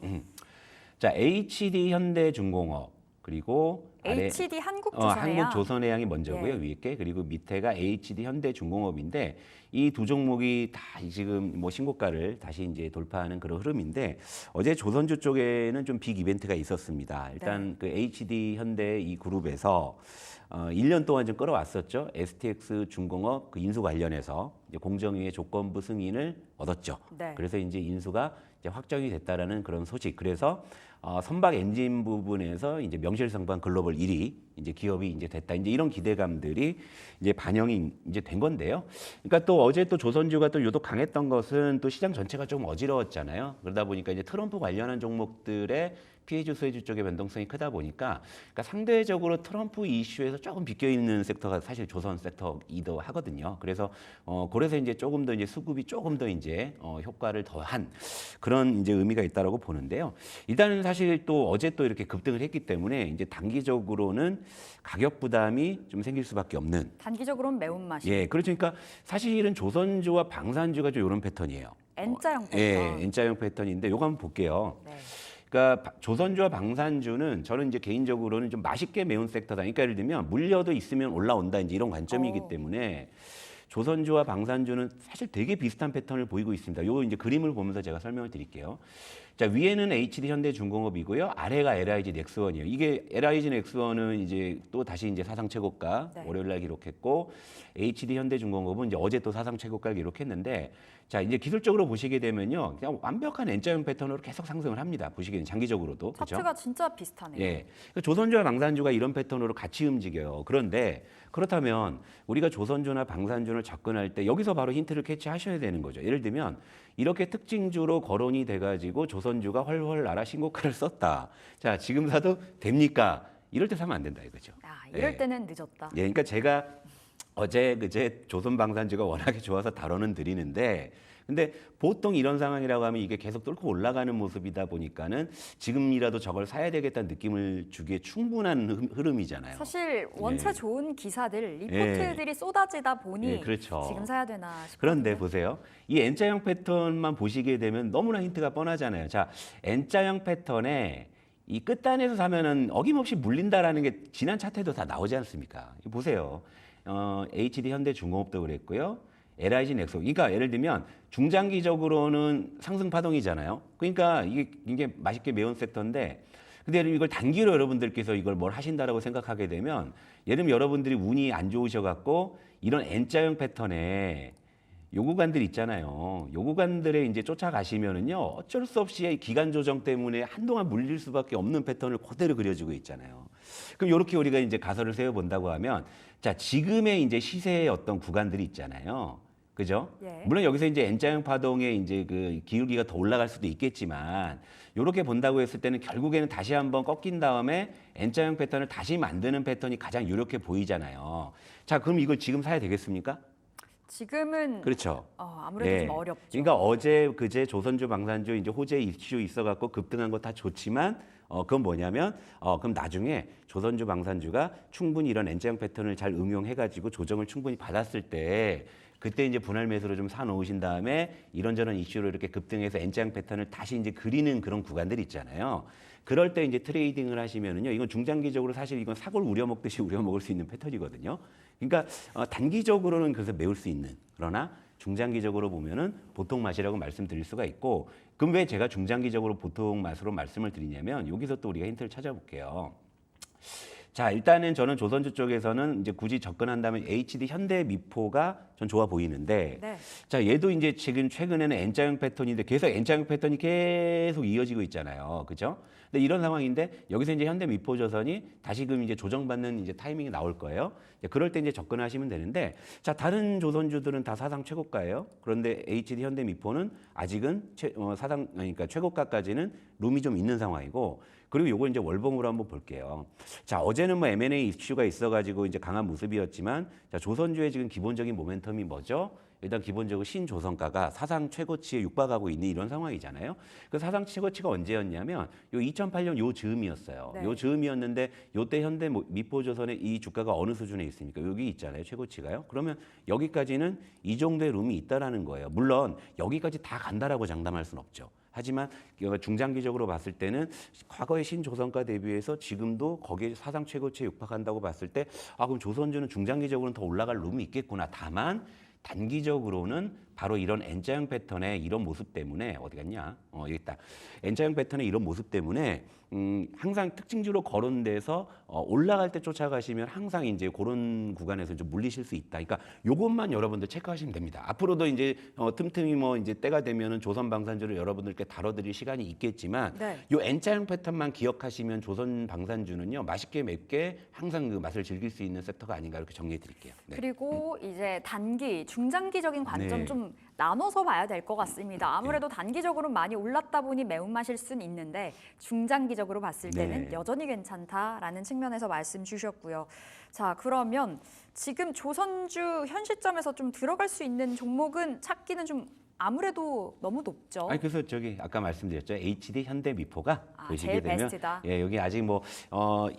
자, HD 현대중공업, 그리고 아래 HD 한국조선해양. 한국조선해양이 먼저고요. 예. 위에 게. 그리고 밑에가 HD 현대중공업인데 이 두 종목이 다 지금 뭐 신고가를 다시 이제 돌파하는 그런 흐름인데 어제 조선주 쪽에는 좀 빅 이벤트가 있었습니다. 일단 그 HD 현대 이 그룹에서 1년 동안 좀 끌어왔었죠. STX 중공업 그 인수 관련해서 이제 공정위의 조건부 승인을 얻었죠. 네. 그래서 이제 인수가 이제 확정이 됐다라는 그런 소식. 그래서 선박 엔진 부분에서 이제 명실상부한 글로벌 1위 이제 기업이 이제 됐다. 이제 이런 기대감들이 이제 반영이 이제 된 건데요. 그러니까 또 어제 또 조선주가 또 유독 강했던 것은 또 시장 전체가 좀 어지러웠잖아요. 그러다 보니까 이제 트럼프 관련한 종목들의 피해주 수혜주 쪽의 변동성이 크다 보니까 그러니까 상대적으로 트럼프 이슈에서 조금 비껴 있는 섹터가 사실 조선 섹터이기도 하거든요. 그래서 그래서 이제 조금 더 이제 수급이 조금 더 이제 효과를 더한 그런 이제 의미가 있다라고 보는데요. 일단은 사실 또 어제 또 이렇게 급등을 했기 때문에 이제 단기적으로는 가격 부담이 좀 생길 수밖에 없는. 단기적으로는 매운맛이. 예, 그렇죠. 그러니까 사실은 조선주와 방산주가 좀 이런 패턴이에요. N자형 패턴. 예, N자형 패턴인데 요거 한번 볼게요. 네. 그러니까 조선주와 방산주는 저는 이제 개인적으로는 좀 맛있게 매운 섹터다. 그러니까 예를 들면 물려도 있으면 올라온다 이제 이런 관점이기 때문에 조선주와 방산주는 사실 되게 비슷한 패턴을 보이고 있습니다. 요 이제 그림을 보면서 제가 설명을 드릴게요. 자, 위에는 HD 현대중공업이고요. 아래가 LIG 넥스원이에요. 이게 LIG 넥스원은 이제 또 다시 이제 사상 최고가 네. 월요일 날 기록했고 HD 현대중공업은 이제 어제 또 사상 최고가를 기록했는데 자, 이제 기술적으로 보시게 되면요, 그냥 완벽한 N자형 패턴으로 계속 상승을 합니다. 보시기에는 장기적으로도. 그죠? 차트가 진짜 비슷하네요. 예. 조선주와 방산주가 이런 패턴으로 같이 움직여요. 그런데 그렇다면 우리가 조선주나 방산주를 접근할 때 여기서 바로 힌트를 캐치하셔야 되는 거죠. 예를 들면 이렇게 특징주로 거론이 돼가지고 조선주가 훨훨 날아 신고가를 썼다. 자, 지금 사도 됩니까? 이럴 때 사면 안 된다 이거죠. 이럴 예. 때는 늦었다. 예, 그러니까 제가 어제 그제 조선 방산주가 워낙에 좋아서 다뤄는 드리는데, 근데 보통 이런 상황이라고 하면 이게 계속 뚫고 올라가는 모습이다 보니까는 지금이라도 저걸 사야 되겠다는 느낌을 주기에 충분한 흐름이잖아요. 사실 원체 예. 좋은 기사들, 리포트들이 쏟아지다 보니 예, 그렇죠. 지금 사야 되나 싶어요. 그런데 보세요. 이 N자형 패턴만 보시게 되면 너무나 힌트가 뻔하잖아요. 자, N자형 패턴에 이 끝단에서 사면은 어김없이 물린다라는 게 지난 차트에도 다 나오지 않습니까? 보세요. HD 현대중공업도 그랬고요. LIG 넥소. 그러니까 예를 들면 중장기적으로는 상승 파동이잖아요. 그러니까 이게 맛있게 매운 섹터인데, 근데 이걸 단기로 여러분들께서 이걸 뭘 하신다라고 생각하게 되면, 예를 들면 여러분들이 운이 안 좋으셔갖고 이런 N자형 패턴에 요 구간들 있잖아요. 요 구간들에 이제 쫓아가시면은요, 어쩔 수 없이 기간 조정 때문에 한동안 물릴 수밖에 없는 패턴을 그대로 그려주고 있잖아요. 그럼 이렇게 우리가 이제 가설을 세워 본다고 하면, 자, 지금의 이제 시세의 어떤 구간들이 있잖아요. 그죠? 예. 물론 여기서 이제 N자형 파동에 이제 그 기울기가 더 올라갈 수도 있겠지만, 이렇게 본다고 했을 때는 결국에는 다시 한번 꺾인 다음에 N자형 패턴을 다시 만드는 패턴이 가장 유력해 보이잖아요. 자, 그럼 이걸 지금 사야 되겠습니까? 지금은 그렇죠. 아무래도 네. 좀 어렵죠. 그러니까 어제 그제 조선주 방산주 이제 호재 이슈 있어갖고 급등한 거 다 좋지만 그건 뭐냐면 그럼 나중에 조선주 방산주가 충분히 이런 N자형 패턴을 잘 응용해가지고 조정을 충분히 받았을 때 그때 이제 분할 매수로 좀 사놓으신 다음에 이런저런 이슈로 이렇게 급등해서 N자형 패턴을 다시 이제 그리는 그런 구간들 있잖아요. 그럴 때 이제 트레이딩을 하시면은요, 이건 중장기적으로 사실 이건 사골 우려먹듯이 우려먹을 수 있는 패턴이거든요. 그러니까 단기적으로는 그래서 메울 수 있는, 그러나 중장기적으로 보면은 보통 맛이라고 말씀드릴 수가 있고, 그럼 왜 제가 중장기적으로 보통 맛으로 말씀을 드리냐면 여기서 또 우리가 힌트를 찾아볼게요. 자, 일단은 저는 조선주 쪽에서는 이제 굳이 접근한다면 HD 현대미포가 전 좋아 보이는데, 네. 자, 얘도 이제 지금 최근에는 N자형 패턴인데 계속 N자형 패턴이 계속 이어지고 있잖아요. 그죠? 근데 이런 상황인데 여기서 이제 현대미포조선이 다시금 이제 조정받는 이제 타이밍이 나올 거예요. 이제 그럴 때 이제 접근하시면 되는데, 자, 다른 조선주들은 다 사상 최고가예요. 그런데 HD 현대미포는 아직은 사상, 그러니까 최고가까지는 룸이 좀 있는 상황이고, 그리고 요거 이제 월봉으로 한번 볼게요. 자, 어제는 뭐 M&A 이슈가 있어가지고 이제 강한 모습이었지만, 자, 조선주의 지금 기본적인 모멘텀이 뭐죠? 일단 기본적으로 신조선가가 사상 최고치에 육박하고 있는 이런 상황이잖아요. 그 사상 최고치가 언제였냐면 요 2008년 요 즈음이었어요. 네. 요 즈음이었는데 요때 현대 미포조선의 이 주가가 어느 수준에 있습니까? 여기 있잖아요. 최고치가요. 그러면 여기까지는 이 정도의 룸이 있다라는 거예요. 물론 여기까지 다 간다라고 장담할 수는 없죠. 하지만 중장기적으로 봤을 때는 과거의 신조선가 대비해서 지금도 거기에 사상 최고치에 육박한다고 봤을 때, 그럼 조선주는 중장기적으로는 더 올라갈 룸이 있겠구나. 다만 단기적으로는 바로 이런 N자형 패턴의 이런 모습 때문에, 어디 갔냐? 여기 있다. N자형 패턴의 이런 모습 때문에 항상 특징주로 거론돼서 올라갈 때 쫓아가시면 항상 이제 그런 구간에서 좀 물리실 수 있다. 그러니까 요것만 여러분들 체크하시면 됩니다. 앞으로도 이제 틈틈이 뭐 이제 때가 되면은 조선 방산주를 여러분들께 다뤄드릴 시간이 있겠지만, 네. 요 N자형 패턴만 기억하시면 조선 방산주는요, 맛있게 맵게 항상 그 맛을 즐길 수 있는 섹터가 아닌가 이렇게 정리해 드릴게요. 네. 그리고 이제 단기, 중장기적인 관점 네. 좀 나눠서 봐야 될 것 같습니다. 아무래도 단기적으로 많이 올랐다 보니 매운맛일 수는 있는데 중장기적으로 봤을 때는 네. 여전히 괜찮다라는 측면에서 말씀 주셨고요. 자, 그러면 지금 조선주 현 시점에서 좀 들어갈 수 있는 종목은 찾기는 좀 아무래도 너무 높죠. 아니, 그래서 저기 아까 말씀드렸죠. HD 현대미포가 보시게 제일 되면 베스트다. 예, 여기 아직 뭐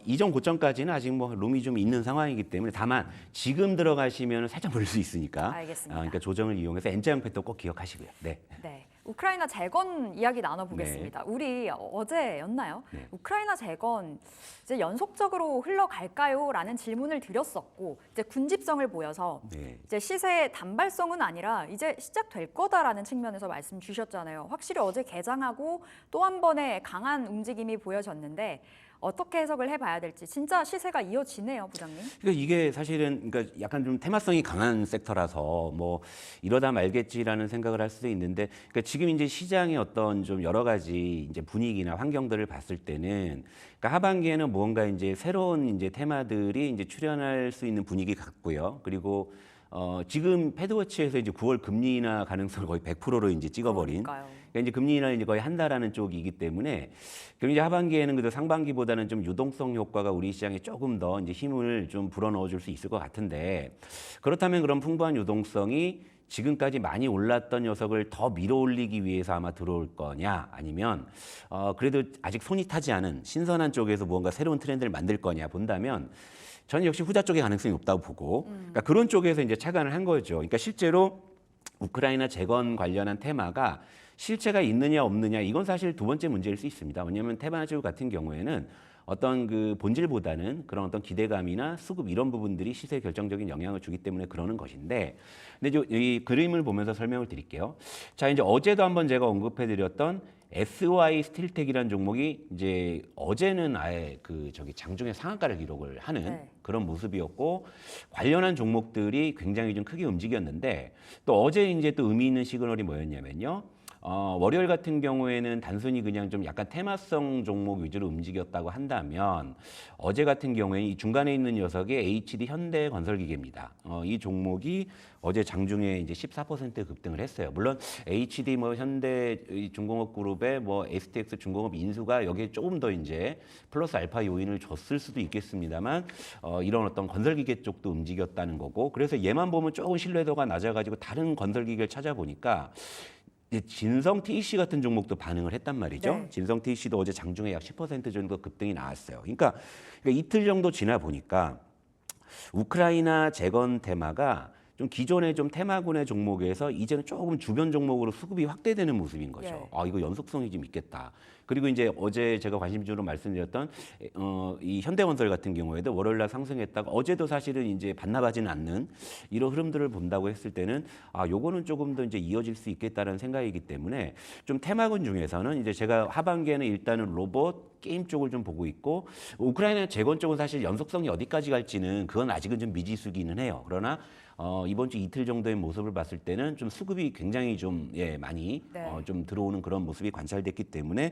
이전 고점까지는 아직 뭐 룸이 좀 있는 상황이기 때문에, 다만 지금 들어가시면 살짝 물릴 수 있으니까. 알겠습니다. 그러니까 조정을 이용해서 N자형 패턴 꼭 기억하시고요. 네. 네, 우크라이나 재건 이야기 나눠보겠습니다. 우리 어제였나요? 네. 우크라이나 재건 이제 연속적으로 흘러갈까요? 라는 질문을 드렸었고, 이제 군집성을 보여서 네. 이제 시세의 단발성은 아니라 이제 시작될 거다라는 측면에서 말씀 주셨잖아요. 확실히 어제 개장하고 또 한 번의 강한 움직임이 보여졌는데 어떻게 해석을 해봐야 될지 진짜 시세가 이어지네요, 부장님. 그러니까 이게 사실은 그러니까 약간 좀 테마성이 강한 섹터라서 뭐 이러다 말겠지라는 생각을 할 수도 있는데, 그러니까 지금 이제 시장의 어떤 좀 여러 가지 이제 분위기나 환경들을 봤을 때는, 그러니까 하반기에는 뭔가 이제 새로운 이제 테마들이 이제 출현할 수 있는 분위기 같고요. 그리고 지금 패드워치에서 이제 9월 금리 인하 가능성을 거의 100%로 이제 찍어버린. 그러니까요. 그러니까 이제 금리 인하를 이제 거의 한다라는 쪽이기 때문에, 그럼 이제 하반기에는 그래도 상반기보다는 좀 유동성 효과가 우리 시장에 조금 더 이제 힘을 좀 불어넣어줄 수 있을 것 같은데, 그렇다면 그런 풍부한 유동성이 지금까지 많이 올랐던 녀석을 더 밀어올리기 위해서 아마 들어올 거냐, 아니면 그래도 아직 손이 타지 않은 신선한 쪽에서 무언가 새로운 트렌드를 만들 거냐 본다면, 저는 역시 후자 쪽의 가능성이 높다고 보고, 그러니까 그런 쪽에서 이제 착안을 한 거죠. 그러니까 실제로 우크라이나 재건 관련한 테마가 실체가 있느냐 없느냐, 이건 사실 두 번째 문제일 수 있습니다. 왜냐하면 테마주 같은 경우에는 어떤 그 본질보다는 그런 어떤 기대감이나 수급 이런 부분들이 시세에 결정적인 영향을 주기 때문에 그러는 것인데, 근데 이 그림을 보면서 설명을 드릴게요. 자, 이제 어제도 한번 제가 언급해드렸던 SY 스틸텍이라는 종목이 이제 어제는 아예 그 장중에 상한가를 기록을 하는 네. 그런 모습이었고, 관련한 종목들이 굉장히 좀 크게 움직였는데, 또 어제 이제 또 의미 있는 시그널이 뭐였냐면요. 월요일 같은 경우에는 단순히 그냥 좀 약간 테마성 종목 위주로 움직였다고 한다면, 어제 같은 경우에 이 중간에 있는 녀석이 HD 현대건설기계입니다. 이 종목이 어제 장중에 이제 14% 급등을 했어요. 물론 HD 뭐 현대 중공업 그룹의 뭐 STX 중공업 인수가 여기에 조금 더 이제 플러스 알파 요인을 줬을 수도 있겠습니다만, 이런 어떤 건설기계 쪽도 움직였다는 거고, 그래서 얘만 보면 조금 신뢰도가 낮아가지고 다른 건설기계를 찾아보니까 진성 TEC 같은 종목도 반응을 했단 말이죠. 네. 진성 TEC도 어제 장중에 약 10% 정도 급등이 나왔어요. 그러니까 이틀 정도 지나 보니까 우크라이나 재건 테마가 좀 기존의 좀 테마군의 종목에서 이제는 조금 주변 종목으로 수급이 확대되는 모습인 거죠. 예. 아, 이거 연속성이 좀 있겠다. 그리고 이제 어제 제가 관심주로 말씀드렸던 이 현대건설 같은 경우에도 월요일날 상승했다가 어제도 사실은 이제 반납하지는 않는 이런 흐름들을 본다고 했을 때는, 아, 요거는 조금 더 이제 이어질 수 있겠다는 생각이기 때문에 좀 테마군 중에서는 이제 제가 하반기에는 일단은 로봇 게임 쪽을 좀 보고 있고, 우크라이나 재건 쪽은 사실 연속성이 어디까지 갈지는 그건 아직은 좀 미지수기는 해요. 그러나 이번 주 이틀 정도의 모습을 봤을 때는 좀 수급이 굉장히 좀 많이 네. 좀 들어오는 그런 모습이 관찰됐기 때문에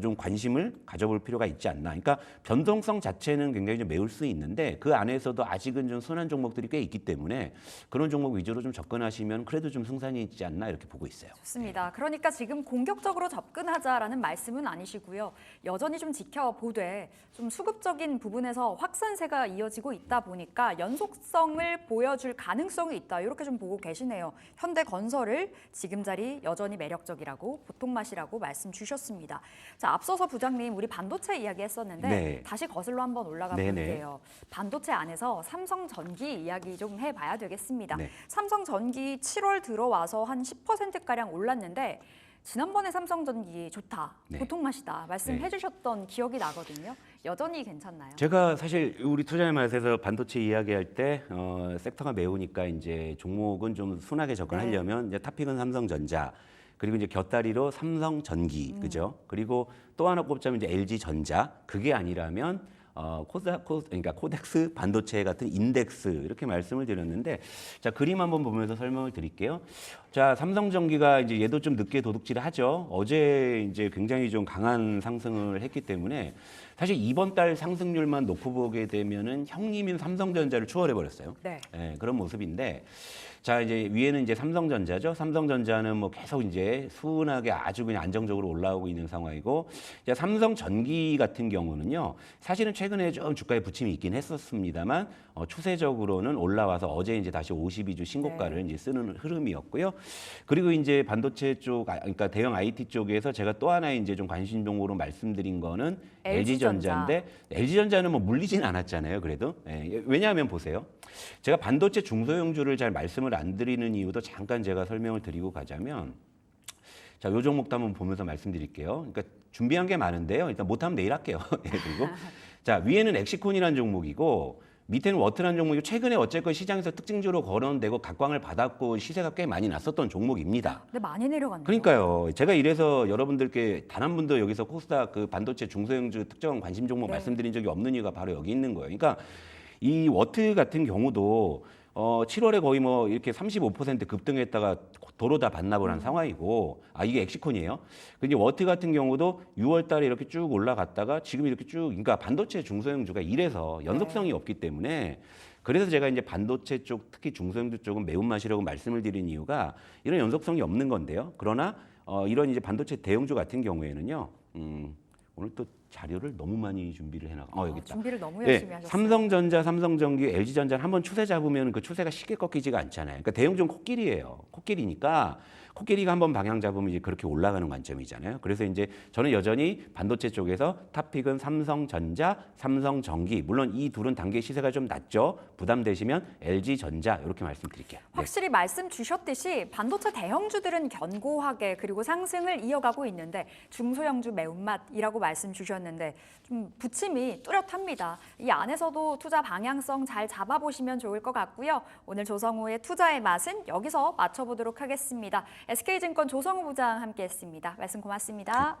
좀 관심을 가져볼 필요가 있지 않나. 그러니까 변동성 자체는 굉장히 좀 매울 수 있는데, 그 안에서도 아직은 좀 순한 종목들이 꽤 있기 때문에 그런 종목 위주로 좀 접근하시면 그래도 좀 승산이 있지 않나 이렇게 보고 있어요. 좋습니다. 그러니까 지금 공격적으로 접근하자라는 말씀은 아니시고요. 여전히 좀 지켜보되 좀 수급적인 부분에서 확산세가 이어지고 있다 보니까 연속성을 보여줄 가능성이 있다. 이렇게 좀 보고 계시네요. 현대건설을 지금 자리 여전히 매력적이라고 보통 맛이라고 말씀 주셨습니다. 자, 앞서서 부장님 우리 반도체 이야기했었는데 네. 다시 거슬러 한번 올라가 네네. 볼게요. 반도체 안에서 삼성전기 이야기 좀 해봐야 되겠습니다. 네. 삼성전기 7월 들어와서 한 10%가량 올랐는데 지난번에 삼성전기 좋다, 네. 보통 맛이다 말씀해 네. 주셨던 기억이 나거든요. 여전히 괜찮나요? 제가 사실 우리 투자의 맛에서 반도체 이야기할 때 섹터가 매우니까 이제 종목은 좀 순하게 접근하려면 이제 탑픽은 삼성전자, 그리고 이제 곁다리로 삼성전기, 그죠? 그리고 또 하나 꼽자면 이제 LG전자. 그게 아니라면 그러니까 코덱스 반도체 같은 인덱스, 이렇게 말씀을 드렸는데, 자, 그림 한번 보면서 설명을 드릴게요. 자, 삼성전기가 이제 얘도 좀 늦게 도둑질을 하죠. 어제 이제 굉장히 좀 강한 상승을 했기 때문에 사실 이번 달 상승률만 놓고 보게 되면은 형님인 삼성전자를 추월해 버렸어요. 네. 예, 그런 모습인데, 자, 이제 위에는 이제 삼성전자죠. 삼성전자는 뭐 계속 이제 수은하게 아주 그냥 안정적으로 올라오고 있는 상황이고, 이제 삼성전기 같은 경우는요, 사실은 최근에 좀 주가에 부침이 있긴 했었습니다만, 추세적으로는 올라와서 어제 이제 다시 52주 신고가를 이제 쓰는 흐름이었고요. 그리고 이제 반도체 쪽, 그러니까 대형 IT 쪽에서 제가 또 하나 이제 좀 관심 종목으로 말씀드린 거는 LG전자인데, LG전자는 뭐 물리진 않았잖아요. 그래도 왜냐하면 보세요. 제가 반도체 중소형주를 잘 말씀을 안 드리는 이유도 잠깐 제가 설명을 드리고 가자면, 자, 요 종목도 한번 보면서 말씀드릴게요. 그러니까 준비한 게 많은데요. 일단 못하면 내일 할게요. 그리고 자, 위에는 엑시콘이라는 종목이고 밑에는 워트라는 종목이 최근에 어쨌건 시장에서 특징적으로 거론되고 각광을 받았고 시세가 꽤 많이 났었던 종목입니다. 근데 많이 내려갔네요. 그러니까요. 제가 이래서 여러분들께 단 한 번도 여기서 코스닥 그 반도체 중소형주 특정 관심 종목 말씀드린 적이 없는 이유가 바로 여기 있는 거예요. 그러니까 이 워트 같은 경우도 7월에 거의 뭐 이렇게 35% 급등했다가 도로 다 반납을 한 상황이고, 이게 엑시콘이에요. 근데 워트 같은 경우도 6월 달에 이렇게 쭉 올라갔다가 지금 이렇게 쭉, 그러니까 반도체 중소형주가 이래서 연속성이 없기 때문에 그래서 제가 이제 반도체 쪽, 특히 중소형주 쪽은 매운맛이라고 말씀을 드린 이유가 이런 연속성이 없는 건데요. 그러나 이런 이제 반도체 대형주 같은 경우에는요, 오늘 또 자료를 너무 많이 준비를 해놔. 여기 있다. 준비를 너무 열심히 네, 하셨어요. 삼성전자, 삼성전기, LG전자 한번 추세 잡으면 그 추세가 쉽게 꺾이지가 않잖아요. 그러니까 대형주는 코끼리예요. 코끼리니까 코끼리가 한번 방향 잡으면 이제 그렇게 올라가는 관점이잖아요. 그래서 이제 저는 여전히 반도체 쪽에서 탑픽은 삼성전자, 삼성전기. 물론 이 둘은 단계 시세가 좀 낮죠. 부담되시면 LG전자 이렇게 말씀드릴게요. 네. 확실히 말씀 주셨듯이 반도체 대형주들은 견고하게 그리고 상승을 이어가고 있는데 중소형주 매운맛이라고 말씀 주셨는데 좀 부침이 뚜렷합니다. 이 안에서도 투자 방향성 잘 잡아보시면 좋을 것 같고요. 오늘 조성우의 투자의 맛은 여기서 맞춰보도록 하겠습니다. SK증권 조성우 부장 함께했습니다. 말씀 고맙습니다.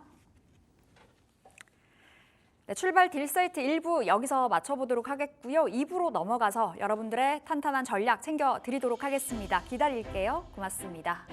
네, 출발 딜사이트 1부 여기서 마쳐보도록 하겠고요. 2부로 넘어가서 여러분들의 탄탄한 전략 챙겨드리도록 하겠습니다. 기다릴게요. 고맙습니다.